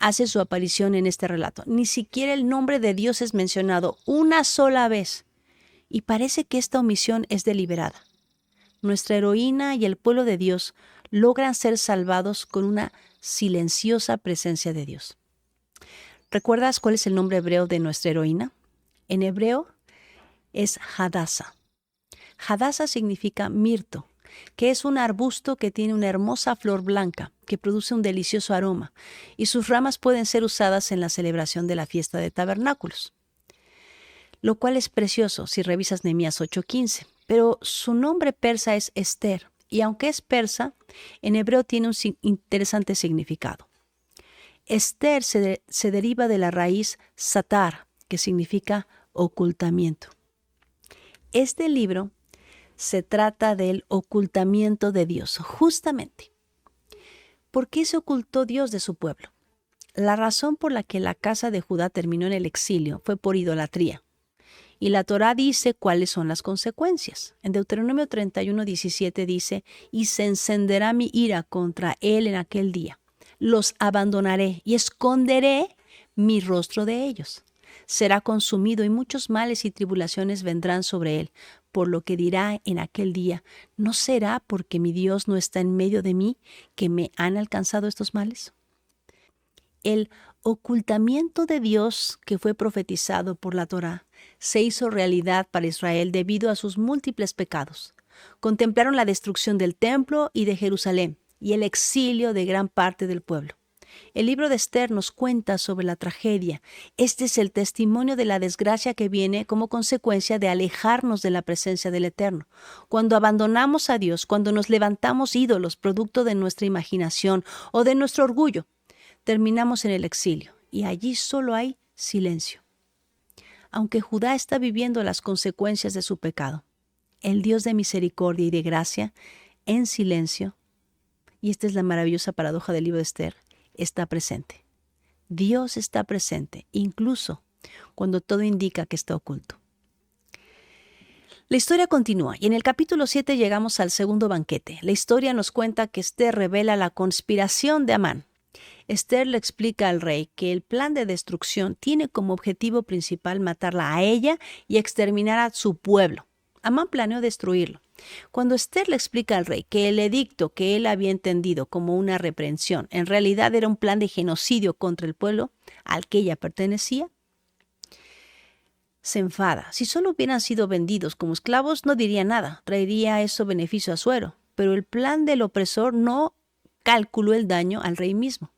hace su aparición en este relato. Ni siquiera el nombre de Dios es mencionado una sola vez. Y parece que esta omisión es deliberada. Nuestra heroína y el pueblo de Dios logran ser salvados con una silenciosa presencia de Dios. ¿Recuerdas cuál es el nombre hebreo de nuestra heroína? En hebreo es Hadassah. Hadassah significa mirto, que es un arbusto que tiene una hermosa flor blanca que produce un delicioso aroma, y sus ramas pueden ser usadas en la celebración de la fiesta de tabernáculos, lo cual es precioso si revisas Nehemías 8:15. Pero su nombre persa es Esther, y aunque es persa, en hebreo tiene un interesante significado. Esther se deriva de la raíz satar, que significa ocultamiento. Este libro se trata del ocultamiento de Dios, justamente. ¿Por qué se ocultó Dios de su pueblo? La razón por la que la casa de Judá terminó en el exilio fue por idolatría. Y la Torá dice cuáles son las consecuencias. En Deuteronomio 31:17 dice: y se encenderá mi ira contra él en aquel día. Los abandonaré y esconderé mi rostro de ellos. Será consumido y muchos males y tribulaciones vendrán sobre él, por lo que dirá en aquel día: ¿no será porque mi Dios no está en medio de mí que me han alcanzado estos males? El ocultamiento de Dios que fue profetizado por la Torá se hizo realidad para Israel debido a sus múltiples pecados. Contemplaron la destrucción del templo y de Jerusalén y el exilio de gran parte del pueblo. El libro de Esther nos cuenta sobre la tragedia. Este es el testimonio de la desgracia que viene como consecuencia de alejarnos de la presencia del Eterno. Cuando abandonamos a Dios, cuando nos levantamos ídolos producto de nuestra imaginación o de nuestro orgullo, terminamos en el exilio y allí solo hay silencio. Aunque Judá está viviendo las consecuencias de su pecado, el Dios de misericordia y de gracia, en silencio, y esta es la maravillosa paradoja del libro de Esther, está presente. Dios está presente, incluso cuando todo indica que está oculto. La historia continúa y en el capítulo 7 llegamos al segundo banquete. La historia nos cuenta que Esther revela la conspiración de Amán. Esther le explica al rey que el plan de destrucción tiene como objetivo principal matarla a ella y exterminar a su pueblo. Amán planeó destruirlo. Cuando Esther le explica al rey que el edicto que él había entendido como una reprensión en realidad era un plan de genocidio contra el pueblo al que ella pertenecía, se enfada. Si solo hubieran sido vendidos como esclavos, no diría nada, traería eso beneficio a Asuero. Pero el plan del opresor no calculó el daño al rey mismo.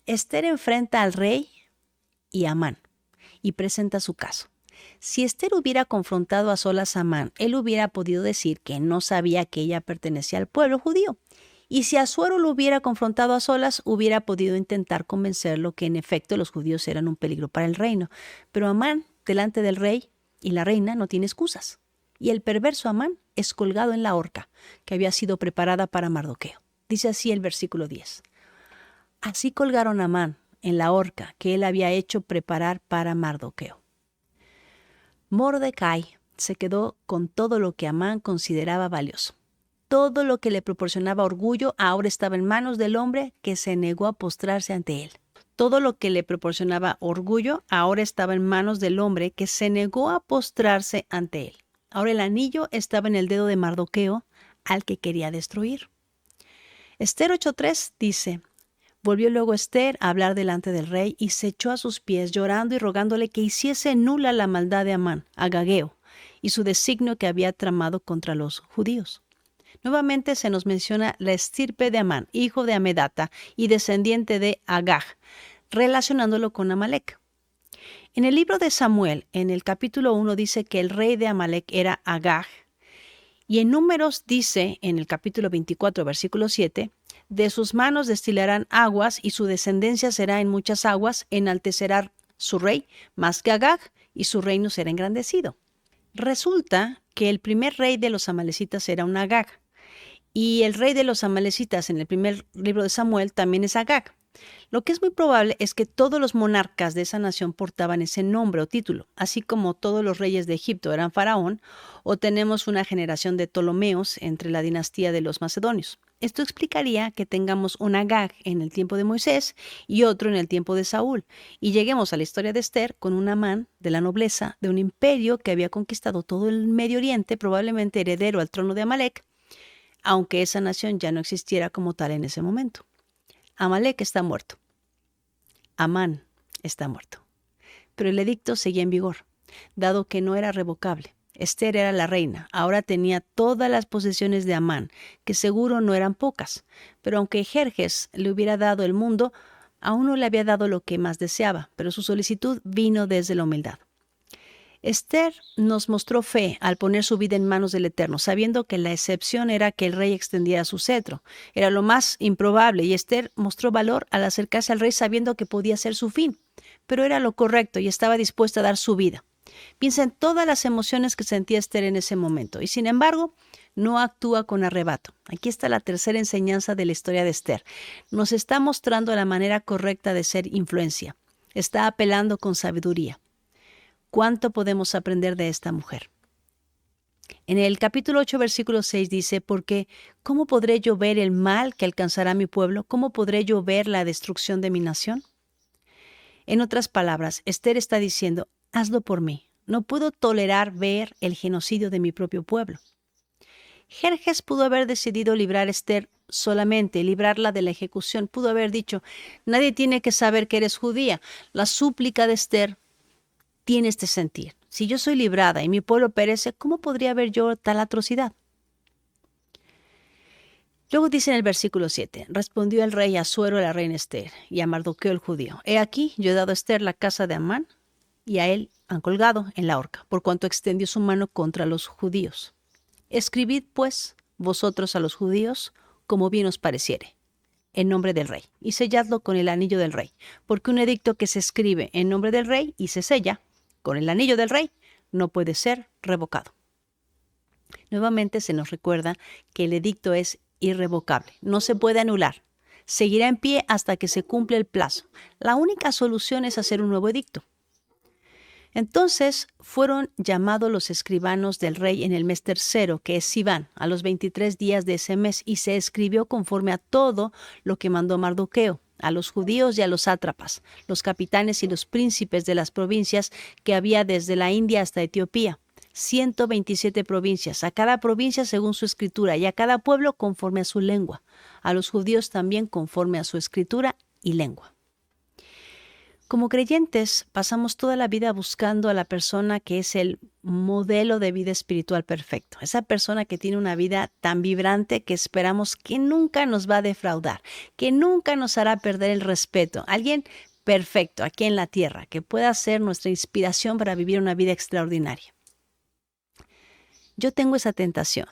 Esther enfrenta al rey y a Amán y presenta su caso. Si Esther hubiera confrontado a solas a Amán, él hubiera podido decir que no sabía que ella pertenecía al pueblo judío. Y si Asuero lo hubiera confrontado a solas, hubiera podido intentar convencerlo que en efecto los judíos eran un peligro para el reino. Pero Amán, delante del rey y la reina, no tiene excusas. Y el perverso Amán es colgado en la horca que había sido preparada para Mardoqueo. Dice así el versículo 10. Así colgaron a Amán en la horca que él había hecho preparar para Mardoqueo. Mordecai se quedó con todo lo que Amán consideraba valioso. Todo lo que le proporcionaba orgullo ahora estaba en manos del hombre que se negó a postrarse ante él. Todo lo que le proporcionaba orgullo ahora estaba en manos del hombre que se negó a postrarse ante él. Ahora el anillo estaba en el dedo de Mardoqueo, al que quería destruir. Esther 8:3 dice: volvió luego Esther a hablar delante del rey y se echó a sus pies llorando y rogándole que hiciese nula la maldad de Amán, Agageo, y su designio que había tramado contra los judíos. Nuevamente se nos menciona la estirpe de Amán, hijo de Amedata y descendiente de Agag, relacionándolo con Amalek. En el libro de Samuel, en el capítulo 1, dice que el rey de Amalek era Agag. Y en Números dice, en el capítulo 24, versículo 7, De sus manos destilarán aguas y su descendencia será en muchas aguas, enaltecerá su rey más que Agag y su reino será engrandecido. Resulta que el primer rey de los amalecitas era un Agag y el rey de los amalecitas en el primer libro de Samuel también es Agag. Lo que es muy probable es que todos los monarcas de esa nación portaban ese nombre o título, así como todos los reyes de Egipto eran faraón, o tenemos una generación de Ptolomeos entre la dinastía de los macedonios. Esto explicaría que tengamos un Agag en el tiempo de Moisés y otro en el tiempo de Saúl, y lleguemos a la historia de Esther con un Amán de la nobleza de un imperio que había conquistado todo el Medio Oriente, probablemente heredero al trono de Amalek, aunque esa nación ya no existiera como tal en ese momento. Amalek está muerto. Amán está muerto. Pero el edicto seguía en vigor, dado que no era revocable. Esther era la reina, ahora tenía todas las posesiones de Amán, que seguro no eran pocas, pero aunque Jerjes le hubiera dado el mundo, aún no le había dado lo que más deseaba, pero su solicitud vino desde la humildad. Esther nos mostró fe al poner su vida en manos del Eterno, sabiendo que la excepción era que el rey extendiera su cetro. Era lo más improbable y Esther mostró valor al acercarse al rey sabiendo que podía ser su fin, pero era lo correcto y estaba dispuesta a dar su vida. Piensa en todas las emociones que sentía Esther en ese momento y sin embargo no actúa con arrebato. Aquí está la tercera enseñanza de la historia de Esther. Nos está mostrando la manera correcta de ser influencia. Está apelando con sabiduría. ¿Cuánto podemos aprender de esta mujer? En el capítulo 8, versículo 6 dice, porque ¿cómo podré yo ver el mal que alcanzará mi pueblo? ¿Cómo podré yo ver la destrucción de mi nación? En otras palabras, Esther está diciendo, hazlo por mí. No puedo tolerar ver el genocidio de mi propio pueblo. Jerjes pudo haber decidido librar a Esther solamente, librarla de la ejecución. Pudo haber dicho, nadie tiene que saber que eres judía. La súplica de Esther tiene este sentir. Si yo soy librada y mi pueblo perece, ¿cómo podría haber yo tal atrocidad? Luego dice en el versículo 7, respondió el rey Asuero a la reina Esther y a Mardoqueo el judío, he aquí, yo he dado a Esther la casa de Amán y a él han colgado en la horca, por cuanto extendió su mano contra los judíos. Escribid, pues, vosotros a los judíos, como bien os pareciere, en nombre del rey, y selladlo con el anillo del rey, porque un edicto que se escribe en nombre del rey y se sella con el anillo del rey no puede ser revocado. Nuevamente se nos recuerda que el edicto es irrevocable, no se puede anular. Seguirá en pie hasta que se cumpla el plazo. La única solución es hacer un nuevo edicto. Entonces fueron llamados los escribanos del rey en el mes tercero, que es Sivan, a los 23 días de ese mes, y se escribió conforme a todo lo que mandó Mardoqueo, a los judíos y a los sátrapas, los capitanes y los príncipes de las provincias que había desde la India hasta Etiopía. 127 provincias, a cada provincia según su escritura, y a cada pueblo conforme a su lengua, a los judíos también conforme a su escritura y lengua. Como creyentes, pasamos toda la vida buscando a la persona que es el modelo de vida espiritual perfecto. Esa persona que tiene una vida tan vibrante que esperamos que nunca nos va a defraudar, que nunca nos hará perder el respeto. Alguien perfecto aquí en la tierra, que pueda ser nuestra inspiración para vivir una vida extraordinaria. Yo tengo esa tentación,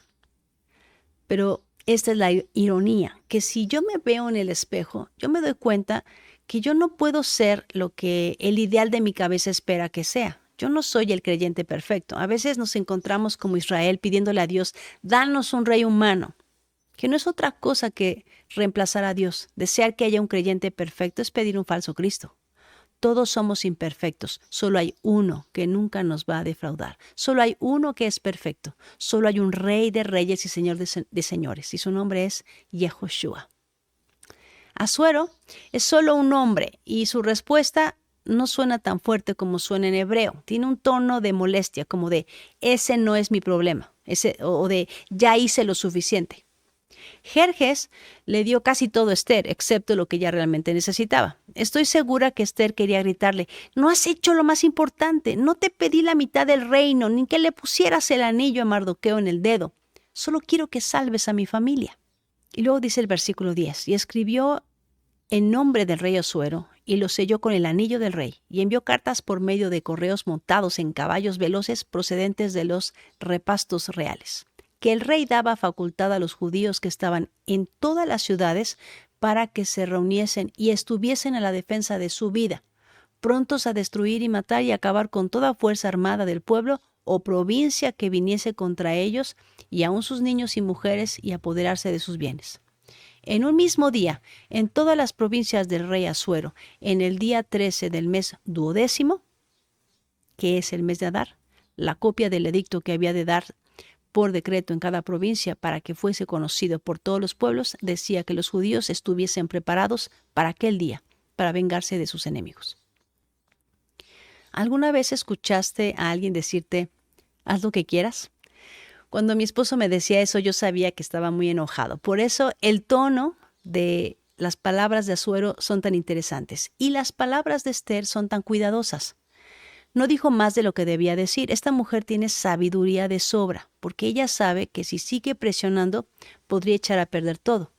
pero esta es la ironía, que si yo me veo en el espejo, yo me doy cuenta que yo no puedo ser lo que el ideal de mi cabeza espera que sea. Yo no soy el creyente perfecto. A veces nos encontramos como Israel pidiéndole a Dios, danos un rey humano, que no es otra cosa que reemplazar a Dios. Desear que haya un creyente perfecto es pedir un falso Cristo. Todos somos imperfectos. Solo hay uno que nunca nos va a defraudar. Solo hay uno que es perfecto. Solo hay un rey de reyes y señor de señores. Y su nombre es Yehoshua. Asuero es solo un nombre y su respuesta no suena tan fuerte como suena en hebreo. Tiene un tono de molestia, como de ese no es mi problema, o de ya hice lo suficiente. Jerjes le dio casi todo a Esther, excepto lo que ella realmente necesitaba. Estoy segura que Esther quería gritarle, no has hecho lo más importante, no te pedí la mitad del reino, ni que le pusieras el anillo a Mardoqueo en el dedo. Solo quiero que salves a mi familia. Y luego dice el versículo 10, y escribió en nombre del rey Asuero, y lo selló con el anillo del rey, y envió cartas por medio de correos montados en caballos veloces procedentes de los repastos reales. que el rey daba facultad a los judíos que estaban en todas las ciudades para que se reuniesen y estuviesen a la defensa de su vida, prontos a destruir y matar y acabar con toda fuerza armada del pueblo o provincia que viniese contra ellos, y aun sus niños y mujeres, y apoderarse de sus bienes. En un mismo día, en todas las provincias del rey Asuero, en el día 13 del mes 12º, que es el mes de Adar, la copia del edicto que había de dar por decreto en cada provincia para que fuese conocido por todos los pueblos, decía que los judíos estuviesen preparados para aquel día, para vengarse de sus enemigos. ¿Alguna vez escuchaste a alguien decirte, haz lo que quieras? Cuando mi esposo me decía eso, yo sabía que estaba muy enojado. Por eso el tono de las palabras de Asuero son tan interesantes y las palabras de Esther son tan cuidadosas. No dijo más de lo que debía decir. Esta mujer tiene sabiduría de sobra, porque ella sabe que si sigue presionando, podría echar a perder todo.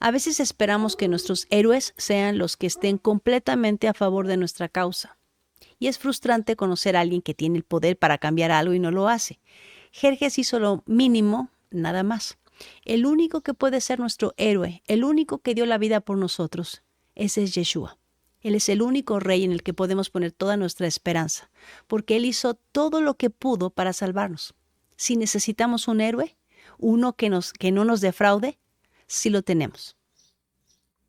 A veces esperamos que nuestros héroes sean los que estén completamente a favor de nuestra causa. Y es frustrante conocer a alguien que tiene el poder para cambiar algo y no lo hace. Jerjes hizo lo mínimo, nada más. El único que puede ser nuestro héroe, el único que dio la vida por nosotros, ese es Yeshua. Él es el único rey en el que podemos poner toda nuestra esperanza, porque Él hizo todo lo que pudo para salvarnos. Si necesitamos un héroe, uno que no nos defraude, sí lo tenemos,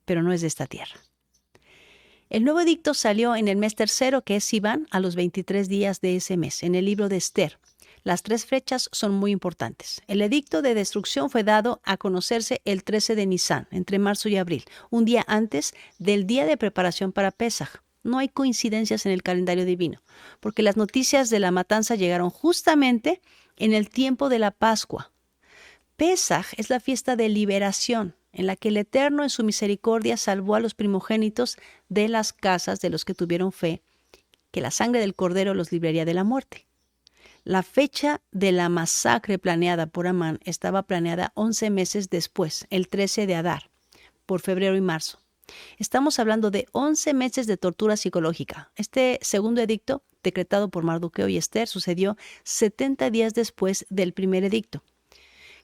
pero no es de esta tierra. El nuevo edicto salió en el mes tercero, que es Sivan, a los 23 días de ese mes, en el libro de Esther. Las 3 fechas son muy importantes. El edicto de destrucción fue dado a conocerse el 13 de Nisán, entre marzo y abril, un día antes del día de preparación para Pesaj. No hay coincidencias en el calendario divino, porque las noticias de la matanza llegaron justamente en el tiempo de la Pascua. Pesaj es la fiesta de liberación, en la que el Eterno en su misericordia salvó a los primogénitos de las casas de los que tuvieron fe, que la sangre del Cordero los libraría de la muerte. La fecha de la masacre planeada por Amán estaba planeada 11 meses después, el 13 de Adar, por febrero y marzo. Estamos hablando de 11 meses de tortura psicológica. Este segundo edicto, decretado por Mardoqueo y Esther, sucedió 70 días después del primer edicto.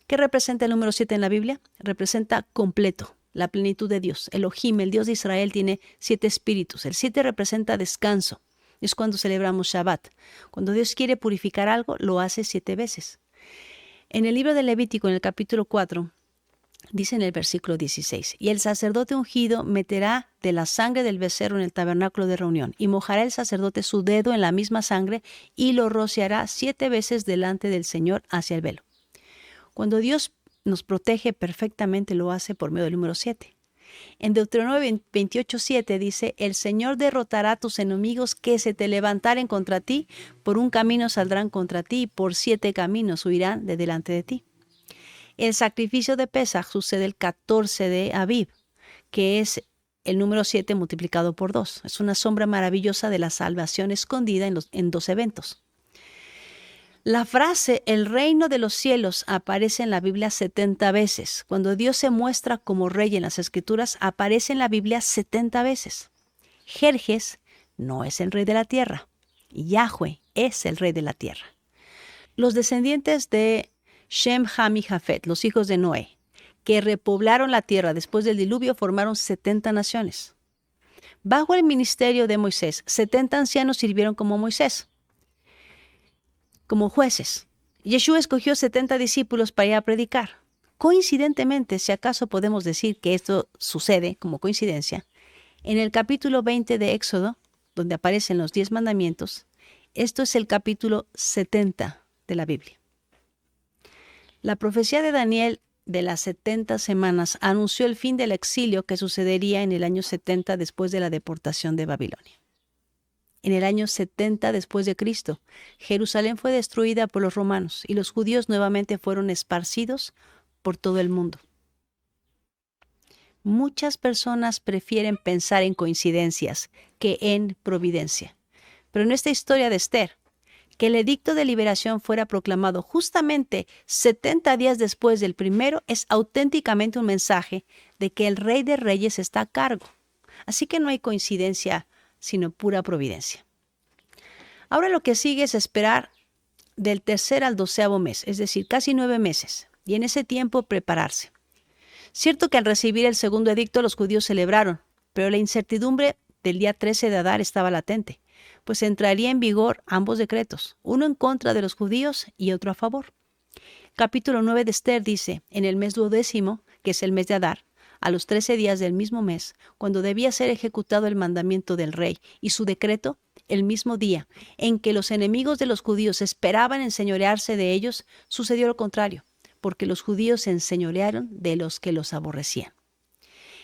¿Qué representa el número 7 en la Biblia? Representa completo, la plenitud de Dios. Elohim, el Dios de Israel, tiene 7 espíritus. El 7 representa descanso. Es cuando celebramos Shabbat. Cuando Dios quiere purificar algo, lo hace 7 veces. En el libro de Levítico, en el capítulo 4, dice en el versículo 16, y el sacerdote ungido meterá de la sangre del becerro en el tabernáculo de reunión, y mojará el sacerdote su dedo en la misma sangre, y lo rociará 7 veces delante del Señor hacia el velo. Cuando Dios nos protege perfectamente, lo hace por medio del número 7. En Deuteronomio 28:7 dice, el Señor derrotará a tus enemigos que se te levantaren contra ti, por un camino saldrán contra ti, y por 7 caminos huirán de delante de ti. El sacrificio de Pesaj sucede el 14 de Aviv, que es el número 7 multiplicado por 2. Es una sombra maravillosa de la salvación escondida en 2 eventos. La frase el reino de los cielos aparece en la Biblia 70 veces. Cuando Dios se muestra como rey en las Escrituras, aparece en la Biblia 70 veces. Jerjes no es el rey de la tierra. Yahweh es el rey de la tierra. Los descendientes de Shem, Ham y Jafet, los hijos de Noé, que repoblaron la tierra después del diluvio, formaron 70 naciones. Bajo el ministerio de Moisés, 70 ancianos sirvieron como Moisés, como jueces. Yeshua escogió 70 discípulos para ir a predicar. Coincidentemente, si acaso podemos decir que esto sucede como coincidencia, en el capítulo 20 de Éxodo, donde aparecen los 10 mandamientos, esto es el capítulo 70 de la Biblia. La profecía de Daniel de las 70 semanas anunció el fin del exilio que sucedería en el año 70 después de la deportación de Babilonia. En el año 70 después de Cristo, Jerusalén fue destruida por los romanos y los judíos nuevamente fueron esparcidos por todo el mundo. Muchas personas prefieren pensar en coincidencias que en providencia. Pero en esta historia de Esther, que el edicto de liberación fuera proclamado justamente 70 días después del primero es auténticamente un mensaje de que el Rey de Reyes está a cargo. Así que no hay coincidencia, sino pura providencia. Ahora lo que sigue es esperar del 3er al 12º mes, es decir, casi 9 meses, y en ese tiempo prepararse. Cierto que al recibir el segundo edicto los judíos celebraron, pero la incertidumbre del día 13 de Adar estaba latente, pues entraría en vigor ambos decretos, uno en contra de los judíos y otro a favor. Capítulo 9 de Esther dice, en el mes 12º, que es el mes de Adar, a los 13 días del mismo mes, cuando debía ser ejecutado el mandamiento del rey y su decreto, el mismo día en que los enemigos de los judíos esperaban enseñorearse de ellos, sucedió lo contrario, porque los judíos se enseñorearon de los que los aborrecían.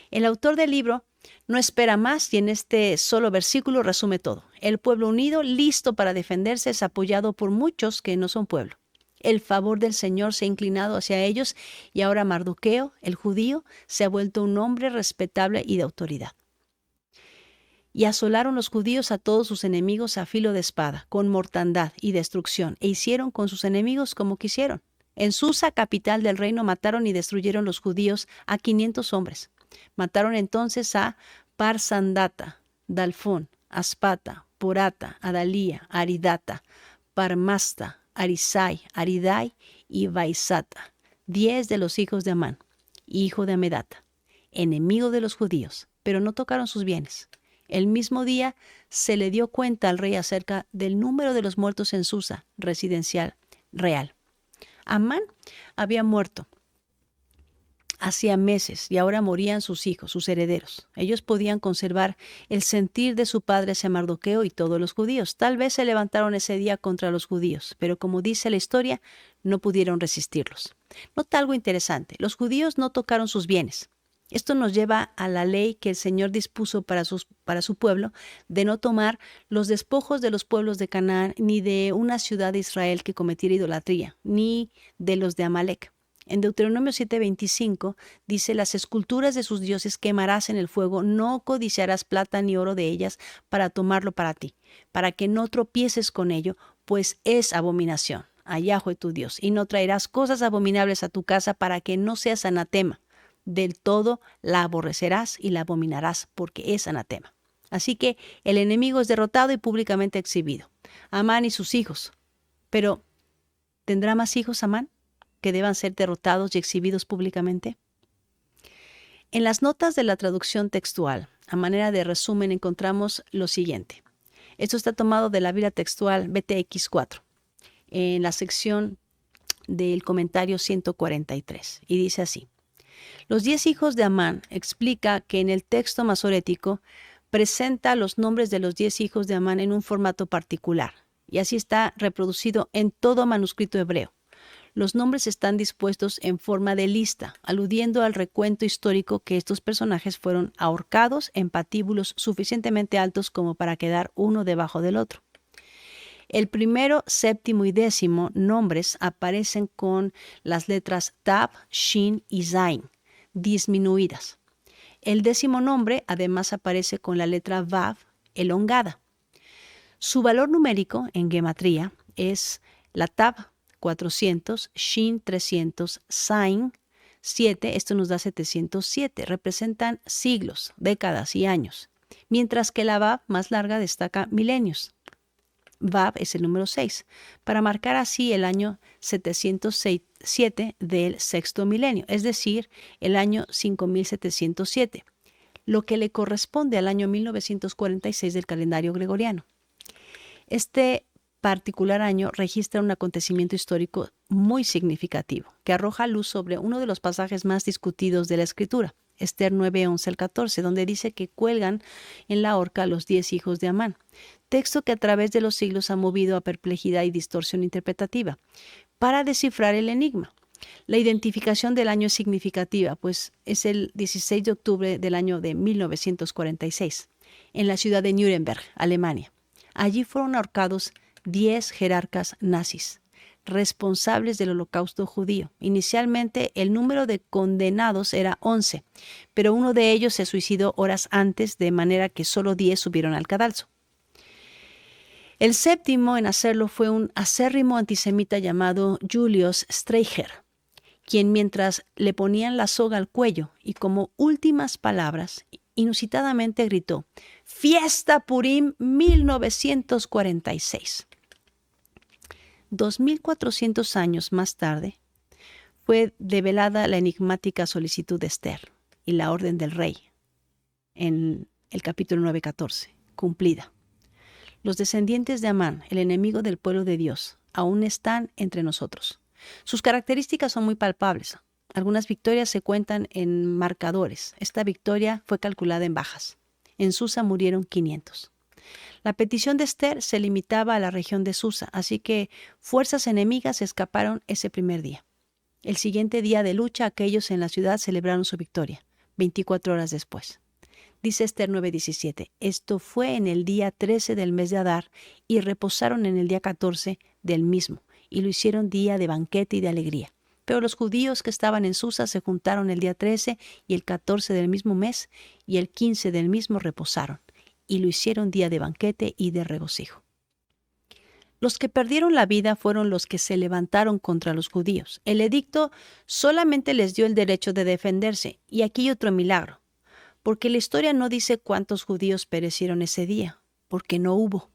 El autor del libro no espera más y en este solo versículo resume todo. El pueblo unido, listo para defenderse, es apoyado por muchos que no son pueblo. El favor del Señor se ha inclinado hacia ellos y ahora Mardoqueo, el judío, se ha vuelto un hombre respetable y de autoridad. Y asolaron los judíos a todos sus enemigos a filo de espada, con mortandad y destrucción, e hicieron con sus enemigos como quisieron. En Susa, capital del reino, mataron y destruyeron los judíos a 500 hombres. Mataron entonces a Parsandata, Dalfón, Aspata, Porata, Adalía, Aridata, Parmasta, Arisai, Aridai y Vaisata, 10 de los hijos de Amán, hijo de Amedata, enemigo de los judíos, pero no tocaron sus bienes. El mismo día se le dio cuenta al rey acerca del número de los muertos en Susa, residencial real. Amán había muerto hacía meses y ahora morían sus hijos, sus herederos. Ellos podían conservar el sentir de su padre hacia Mardoqueo y todos los judíos. Tal vez se levantaron ese día contra los judíos, pero como dice la historia, no pudieron resistirlos. Nota algo interesante, los judíos no tocaron sus bienes. Esto nos lleva a la ley que el Señor dispuso para su pueblo de no tomar los despojos de los pueblos de Canaán, ni de una ciudad de Israel que cometiera idolatría, ni de los de Amalec. En Deuteronomio 7:25 dice, las esculturas de sus dioses quemarás en el fuego, no codiciarás plata ni oro de ellas para tomarlo para ti, para que no tropieces con ello, pues es abominación a Yahweh tu Dios, y no traerás cosas abominables a tu casa para que no seas anatema. Del todo la aborrecerás y la abominarás, porque es anatema. Así que el enemigo es derrotado y públicamente exhibido. Amán y sus hijos. Pero, ¿tendrá más hijos Amán que deban ser derrotados y exhibidos públicamente? En las notas de la traducción textual, a manera de resumen, encontramos lo siguiente. Esto está tomado de la Biblia textual BTX 4, en la sección del comentario 143, y dice así. Los 10 hijos de Amán explica que en el texto masorético presenta los nombres de los 10 hijos de Amán en un formato particular, y así está reproducido en todo manuscrito hebreo. Los nombres están dispuestos en forma de lista, aludiendo al recuento histórico que estos personajes fueron ahorcados en patíbulos suficientemente altos como para quedar uno debajo del otro. El primero, séptimo y décimo nombres aparecen con las letras Tav, Shin y Zain, disminuidas. El décimo nombre además aparece con la letra Vav, elongada. Su valor numérico en gematría es la Tav 400, Shin 300, Zain 7, esto nos da 707, representan siglos, décadas y años, mientras que la Vav más larga destaca milenios. Vav es el número 6, para marcar así el año 707 del sexto milenio, es decir, el año 5707, lo que le corresponde al año 1946 del calendario gregoriano. Este particular año registra un acontecimiento histórico muy significativo, que arroja luz sobre uno de los pasajes más discutidos de la Escritura, Esther 9:11 al 14, donde dice que cuelgan en la horca a los 10 hijos de Amán, texto que a través de los siglos ha movido a perplejidad y distorsión interpretativa, para descifrar el enigma. La identificación del año es significativa, pues es el 16 de octubre del año de 1946, en la ciudad de Nuremberg, Alemania. Allí fueron ahorcados 10 jerarcas nazis, responsables del holocausto judío. Inicialmente el número de condenados era 11, pero uno de ellos se suicidó horas antes, de manera que solo 10 subieron al cadalso. El séptimo en hacerlo fue un acérrimo antisemita llamado Julius Streicher, quien mientras le ponían la soga al cuello y como últimas palabras, inusitadamente gritó, «Fiesta Purim 1946». 2400 años más tarde, fue develada la enigmática solicitud de Esther y la orden del rey en el capítulo 9:14, cumplida. Los descendientes de Amán, el enemigo del pueblo de Dios, aún están entre nosotros. Sus características son muy palpables. Algunas victorias se cuentan en marcadores. Esta victoria fue calculada en bajas. En Susa murieron 500. La petición de Esther se limitaba a la región de Susa, así que fuerzas enemigas escaparon ese primer día. El siguiente día de lucha, aquellos en la ciudad celebraron su victoria, 24 horas después. Dice Esther 9:17, esto fue en el día 13 del mes de Adar y reposaron en el día 14 del mismo y lo hicieron día de banquete y de alegría. Pero los judíos que estaban en Susa se juntaron el día 13 y el 14 del mismo mes y el 15 del mismo reposaron y lo hicieron día de banquete y de regocijo. Los que perdieron la vida fueron los que se levantaron contra los judíos. El edicto solamente les dio el derecho de defenderse y aquí hay otro milagro. Porque la historia no dice cuántos judíos perecieron ese día, porque no hubo.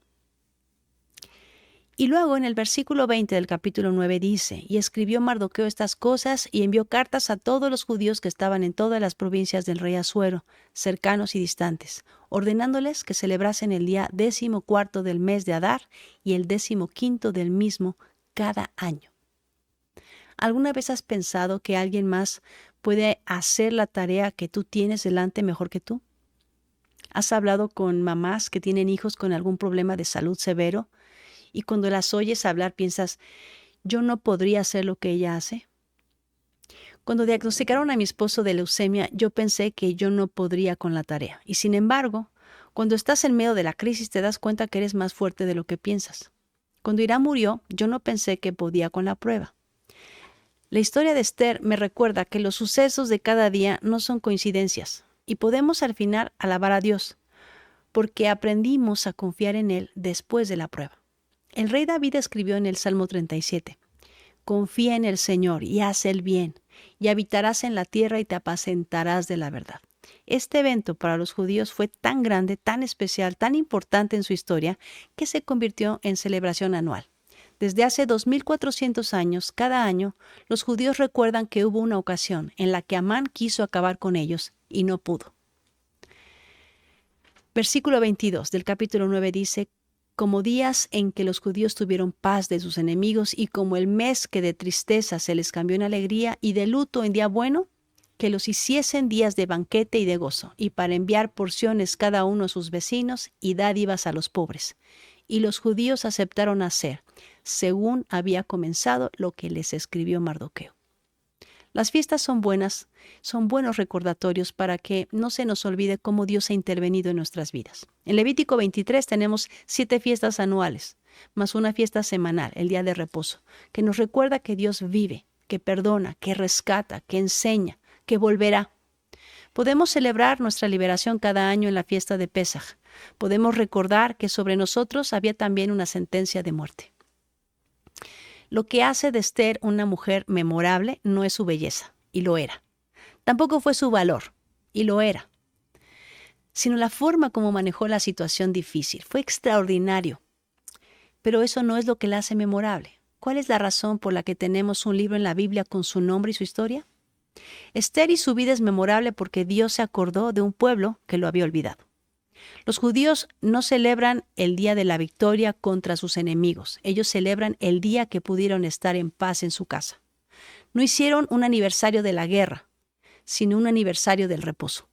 Y luego en el versículo 20 del capítulo 9 dice, y escribió Mardoqueo estas cosas y envió cartas a todos los judíos que estaban en todas las provincias del rey Asuero, cercanos y distantes, ordenándoles que celebrasen el día 14 del mes de Adar y el 15 del mismo cada año. ¿Alguna vez has pensado que alguien más puede hacer la tarea que tú tienes delante mejor que tú? ¿Has hablado con mamás que tienen hijos con algún problema de salud severo y cuando las oyes hablar piensas, yo no podría hacer lo que ella hace? Cuando diagnosticaron a mi esposo de leucemia, yo pensé que yo no podría con la tarea. Y sin embargo, cuando estás en medio de la crisis te das cuenta que eres más fuerte de lo que piensas. Cuando Irán murió, yo no pensé que podía con la prueba. La historia de Esther me recuerda que los sucesos de cada día no son coincidencias y podemos al final alabar a Dios, porque aprendimos a confiar en Él después de la prueba. El rey David escribió en el Salmo 37, confía en el Señor y haz el bien, y habitarás en la tierra y te apacentarás de la verdad. Este evento para los judíos fue tan grande, tan especial, tan importante en su historia, que se convirtió en celebración anual. Desde hace 2400 años, cada año, los judíos recuerdan que hubo una ocasión en la que Amán quiso acabar con ellos y no pudo. Versículo 22 del capítulo 9 dice, como días en que los judíos tuvieron paz de sus enemigos y como el mes que de tristeza se les cambió en alegría y de luto en día bueno, que los hiciesen días de banquete y de gozo, y para enviar porciones cada uno a sus vecinos y dádivas a los pobres. Y los judíos aceptaron hacer, según había comenzado lo que les escribió Mardoqueo. Las fiestas son buenas, son buenos recordatorios para que no se nos olvide cómo Dios ha intervenido en nuestras vidas. En Levítico 23 tenemos 7 fiestas anuales, más una fiesta semanal, el día de reposo, que nos recuerda que Dios vive, que perdona, que rescata, que enseña, que volverá. Podemos celebrar nuestra liberación cada año en la fiesta de Pesaj. Podemos recordar que sobre nosotros había también una sentencia de muerte. Lo que hace de Esther una mujer memorable no es su belleza, y lo era. Tampoco fue su valor, y lo era. Sino la forma como manejó la situación difícil. Fue extraordinario. Pero eso no es lo que la hace memorable. ¿Cuál es la razón por la que tenemos un libro en la Biblia con su nombre y su historia? Esther y su vida es memorable porque Dios se acordó de un pueblo que lo había olvidado. Los judíos no celebran el día de la victoria contra sus enemigos. Ellos celebran el día que pudieron estar en paz en su casa. No hicieron un aniversario de la guerra, sino un aniversario del reposo.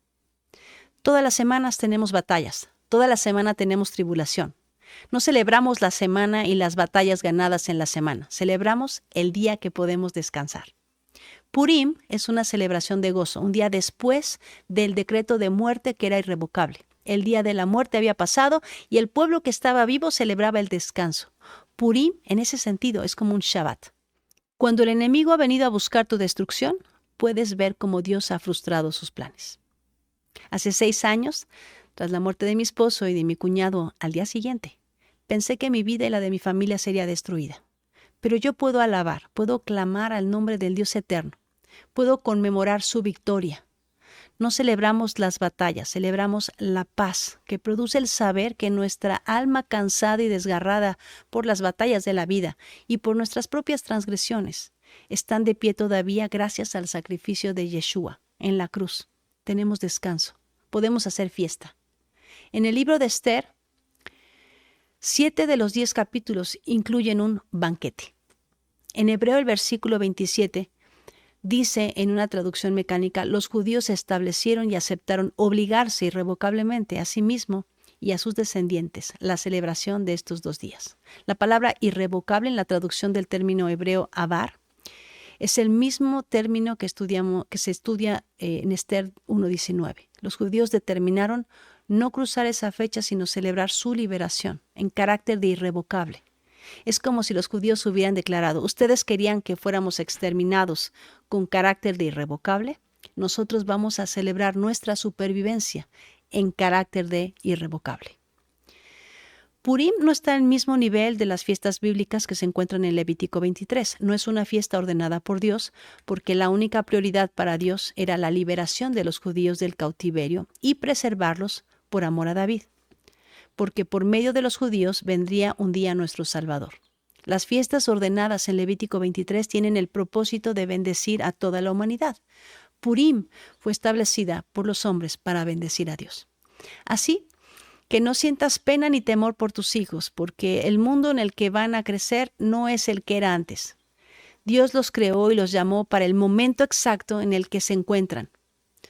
Todas las semanas tenemos batallas. Toda la semana tenemos tribulación. No celebramos la semana y las batallas ganadas en la semana. Celebramos el día que podemos descansar. Purim es una celebración de gozo, un día después del decreto de muerte que era irrevocable. El día de la muerte había pasado y el pueblo que estaba vivo celebraba el descanso. Purim, en ese sentido, es como un Shabbat. Cuando el enemigo ha venido a buscar tu destrucción, puedes ver cómo Dios ha frustrado sus planes. Hace 6 años, tras la muerte de mi esposo y de mi cuñado al día siguiente, pensé que mi vida y la de mi familia sería destruida. Pero yo puedo alabar, puedo clamar al nombre del Dios eterno, puedo conmemorar su victoria. No celebramos las batallas, celebramos la paz que produce el saber que nuestra alma cansada y desgarrada por las batallas de la vida y por nuestras propias transgresiones están de pie todavía gracias al sacrificio de Yeshua en la cruz. Tenemos descanso, podemos hacer fiesta. En el libro de Esther, 7 de los 10 capítulos incluyen un banquete. En hebreo el versículo 27 dice en una traducción mecánica: los judíos establecieron y aceptaron obligarse irrevocablemente a sí mismo y a sus descendientes la celebración de estos 2 días. La palabra irrevocable en la traducción del término hebreo abar es el mismo término que se estudia en Esther 1:19. Los judíos determinaron no cruzar esa fecha, sino celebrar su liberación en carácter de irrevocable. Es como si los judíos hubieran declarado: ustedes querían que fuéramos exterminados con carácter de irrevocable, nosotros vamos a celebrar nuestra supervivencia en carácter de irrevocable. Purim no está al mismo nivel de las fiestas bíblicas que se encuentran en Levítico 23. No es una fiesta ordenada por Dios, porque la única prioridad para Dios era la liberación de los judíos del cautiverio y preservarlos por amor a David, porque por medio de los judíos vendría un día nuestro Salvador. Las fiestas ordenadas en Levítico 23 tienen el propósito de bendecir a toda la humanidad. Purim fue establecida por los hombres para bendecir a Dios. Así que no sientas pena ni temor por tus hijos, porque el mundo en el que van a crecer no es el que era antes. Dios los creó y los llamó para el momento exacto en el que se encuentran.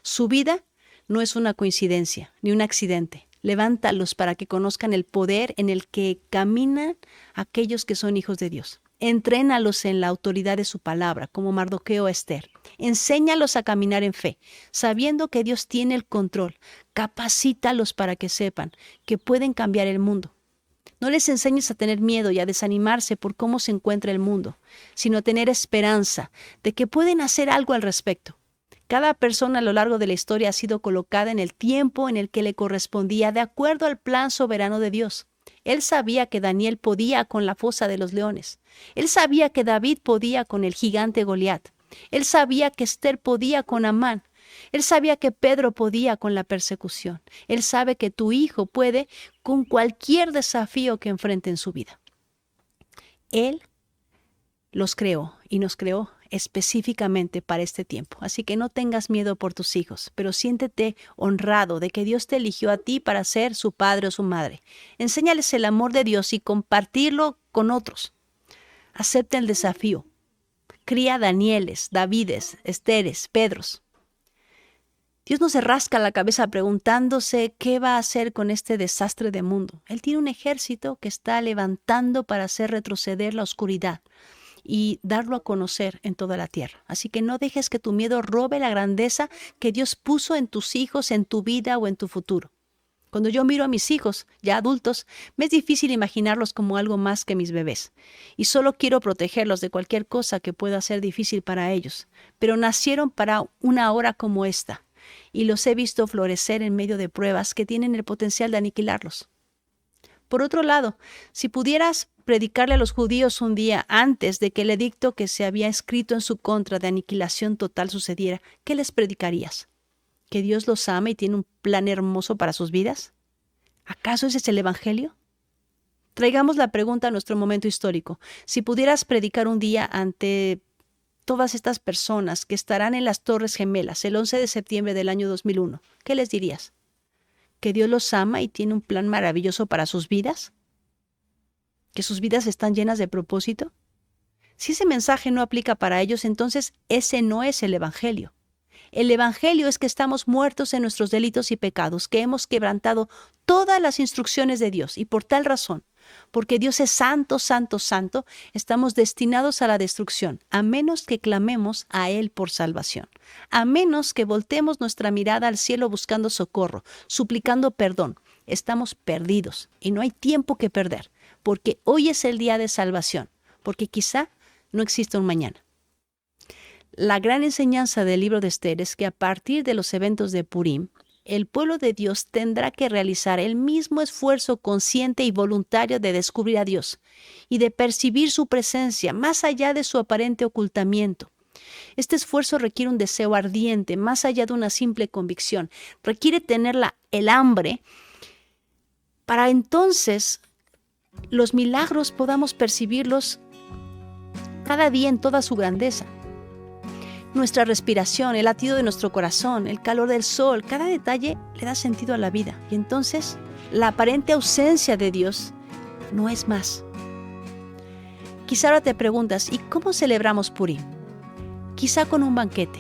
Su vida no es una coincidencia ni un accidente. Levántalos para que conozcan el poder en el que caminan aquellos que son hijos de Dios. Entrénalos en la autoridad de su palabra, como Mardoqueo a Esther. Enséñalos a caminar en fe, sabiendo que Dios tiene el control. Capacítalos para que sepan que pueden cambiar el mundo. No les enseñes a tener miedo y a desanimarse por cómo se encuentra el mundo, sino a tener esperanza de que pueden hacer algo al respecto. Cada persona a lo largo de la historia ha sido colocada en el tiempo en el que le correspondía de acuerdo al plan soberano de Dios. Él sabía que Daniel podía con la fosa de los leones. Él sabía que David podía con el gigante Goliat. Él sabía que Esther podía con Amán. Él sabía que Pedro podía con la persecución. Él sabe que tu hijo puede con cualquier desafío que enfrente en su vida. Él los creó y nos creó específicamente para este tiempo. Así que no tengas miedo por tus hijos, pero siéntete honrado de que Dios te eligió a ti para ser su padre o su madre. Enséñales el amor de Dios y compartirlo con otros. Acepta el desafío. Cría Danieles, Davides, Esteres, Pedros. Dios no se rasca la cabeza preguntándose qué va a hacer con este desastre de mundo. Él tiene un ejército que está levantando para hacer retroceder la oscuridad y darlo a conocer en toda la tierra. Así que no dejes que tu miedo robe la grandeza que Dios puso en tus hijos, en tu vida o en tu futuro. Cuando yo miro a mis hijos, ya adultos, me es difícil imaginarlos como algo más que mis bebés. Y solo quiero protegerlos de cualquier cosa que pueda ser difícil para ellos. Pero nacieron para una hora como esta, y los he visto florecer en medio de pruebas que tienen el potencial de aniquilarlos. Por otro lado, si pudieras predicarle a los judíos un día antes de que el edicto que se había escrito en su contra de aniquilación total sucediera, ¿qué les predicarías? ¿Que Dios los ama y tiene un plan hermoso para sus vidas? ¿Acaso ese es el Evangelio? Traigamos la pregunta a nuestro momento histórico. Si pudieras predicar un día ante todas estas personas que estarán en las Torres Gemelas el 11 de septiembre del año 2001, ¿qué les dirías? ¿Que Dios los ama y tiene un plan maravilloso para sus vidas? ¿Que sus vidas están llenas de propósito? Si ese mensaje no aplica para ellos, entonces ese no es el Evangelio. El Evangelio es que estamos muertos en nuestros delitos y pecados, que hemos quebrantado todas las instrucciones de Dios y por tal razón, porque Dios es santo, santo, santo, estamos destinados a la destrucción, a menos que clamemos a Él por salvación, a menos que voltemos nuestra mirada al cielo buscando socorro, suplicando perdón. Estamos perdidos y no hay tiempo que perder, porque hoy es el día de salvación, porque quizá no exista un mañana. La gran enseñanza del libro de Esther es que a partir de los eventos de Purim, el pueblo de Dios tendrá que realizar el mismo esfuerzo consciente y voluntario de descubrir a Dios y de percibir su presencia más allá de su aparente ocultamiento. Este esfuerzo requiere un deseo ardiente, más allá de una simple convicción. Requiere tener el hambre para entonces los milagros podamos percibirlos cada día en toda su grandeza. Nuestra respiración, el latido de nuestro corazón, el calor del sol, cada detalle le da sentido a la vida. Y entonces la aparente ausencia de Dios no es más. Quizá ahora te preguntas, ¿y cómo celebramos Purim? Quizá con un banquete,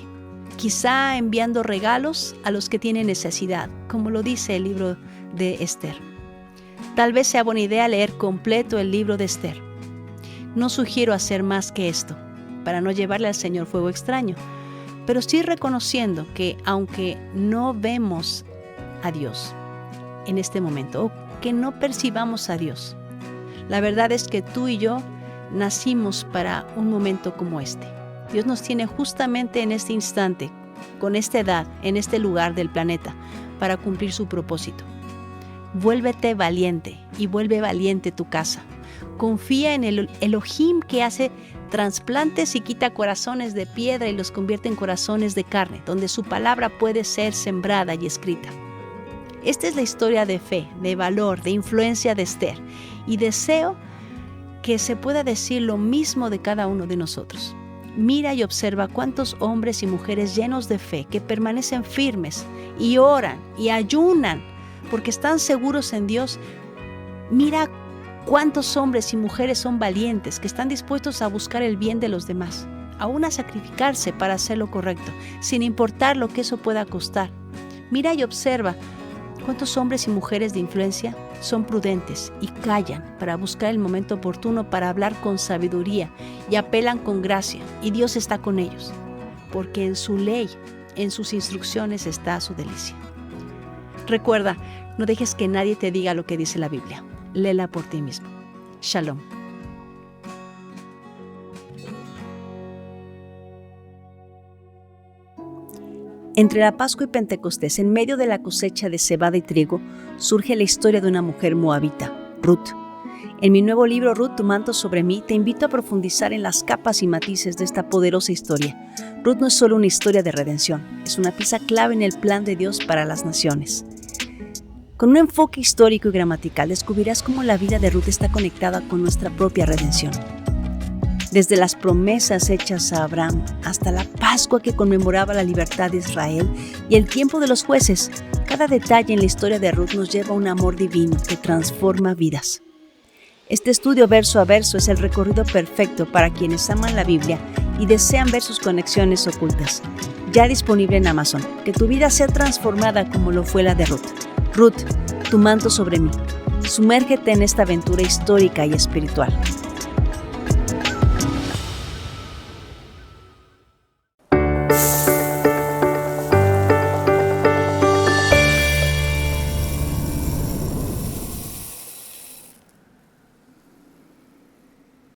quizá enviando regalos a los que tienen necesidad, como lo dice el libro de Esther. Tal vez sea buena idea leer completo el libro de Esther. No sugiero hacer más que esto, para no llevarle al Señor fuego extraño, pero sí reconociendo que aunque no vemos a Dios en este momento, o que no percibamos a Dios, la verdad es que tú y yo nacimos para un momento como este. Dios nos tiene justamente en este instante, con esta edad, en este lugar del planeta, para cumplir su propósito. Vuélvete valiente y vuelve valiente tu casa. Confía en el Elohim que hace trasplantes y quita corazones de piedra y los convierte en corazones de carne, donde su palabra puede ser sembrada y escrita. Esta es la historia de fe, de valor, de influencia de Esther, y deseo que se pueda decir lo mismo de cada uno de nosotros. Mira y observa cuántos hombres y mujeres llenos de fe que permanecen firmes y oran y ayunan porque están seguros en Dios. Mira cuántos hombres y mujeres son valientes que están dispuestos a buscar el bien de los demás, aún a sacrificarse para hacer lo correcto, sin importar lo que eso pueda costar. Mira y observa cuántos hombres y mujeres de influencia son prudentes y callan para buscar el momento oportuno para hablar con sabiduría y apelan con gracia, y Dios está con ellos, porque en su ley, en sus instrucciones está su delicia. Recuerda, no dejes que nadie te diga lo que dice la Biblia. Léela por ti mismo. Shalom. Entre la Pascua y Pentecostés, en medio de la cosecha de cebada y trigo, surge la historia de una mujer moabita, Ruth. En mi nuevo libro, Ruth, tu manto sobre mí, te invito a profundizar en las capas y matices de esta poderosa historia. Ruth no es solo una historia de redención, es una pieza clave en el plan de Dios para las naciones. Con un enfoque histórico y gramatical, descubrirás cómo la vida de Ruth está conectada con nuestra propia redención. Desde las promesas hechas a Abraham hasta la Pascua que conmemoraba la libertad de Israel y el tiempo de los jueces, cada detalle en la historia de Ruth nos lleva a un amor divino que transforma vidas. Este estudio verso a verso es el recorrido perfecto para quienes aman la Biblia y desean ver sus conexiones ocultas. Ya disponible en Amazon. Que tu vida sea transformada como lo fue la de Ruth. Ruth, tu manto sobre mí. Sumérgete en esta aventura histórica y espiritual.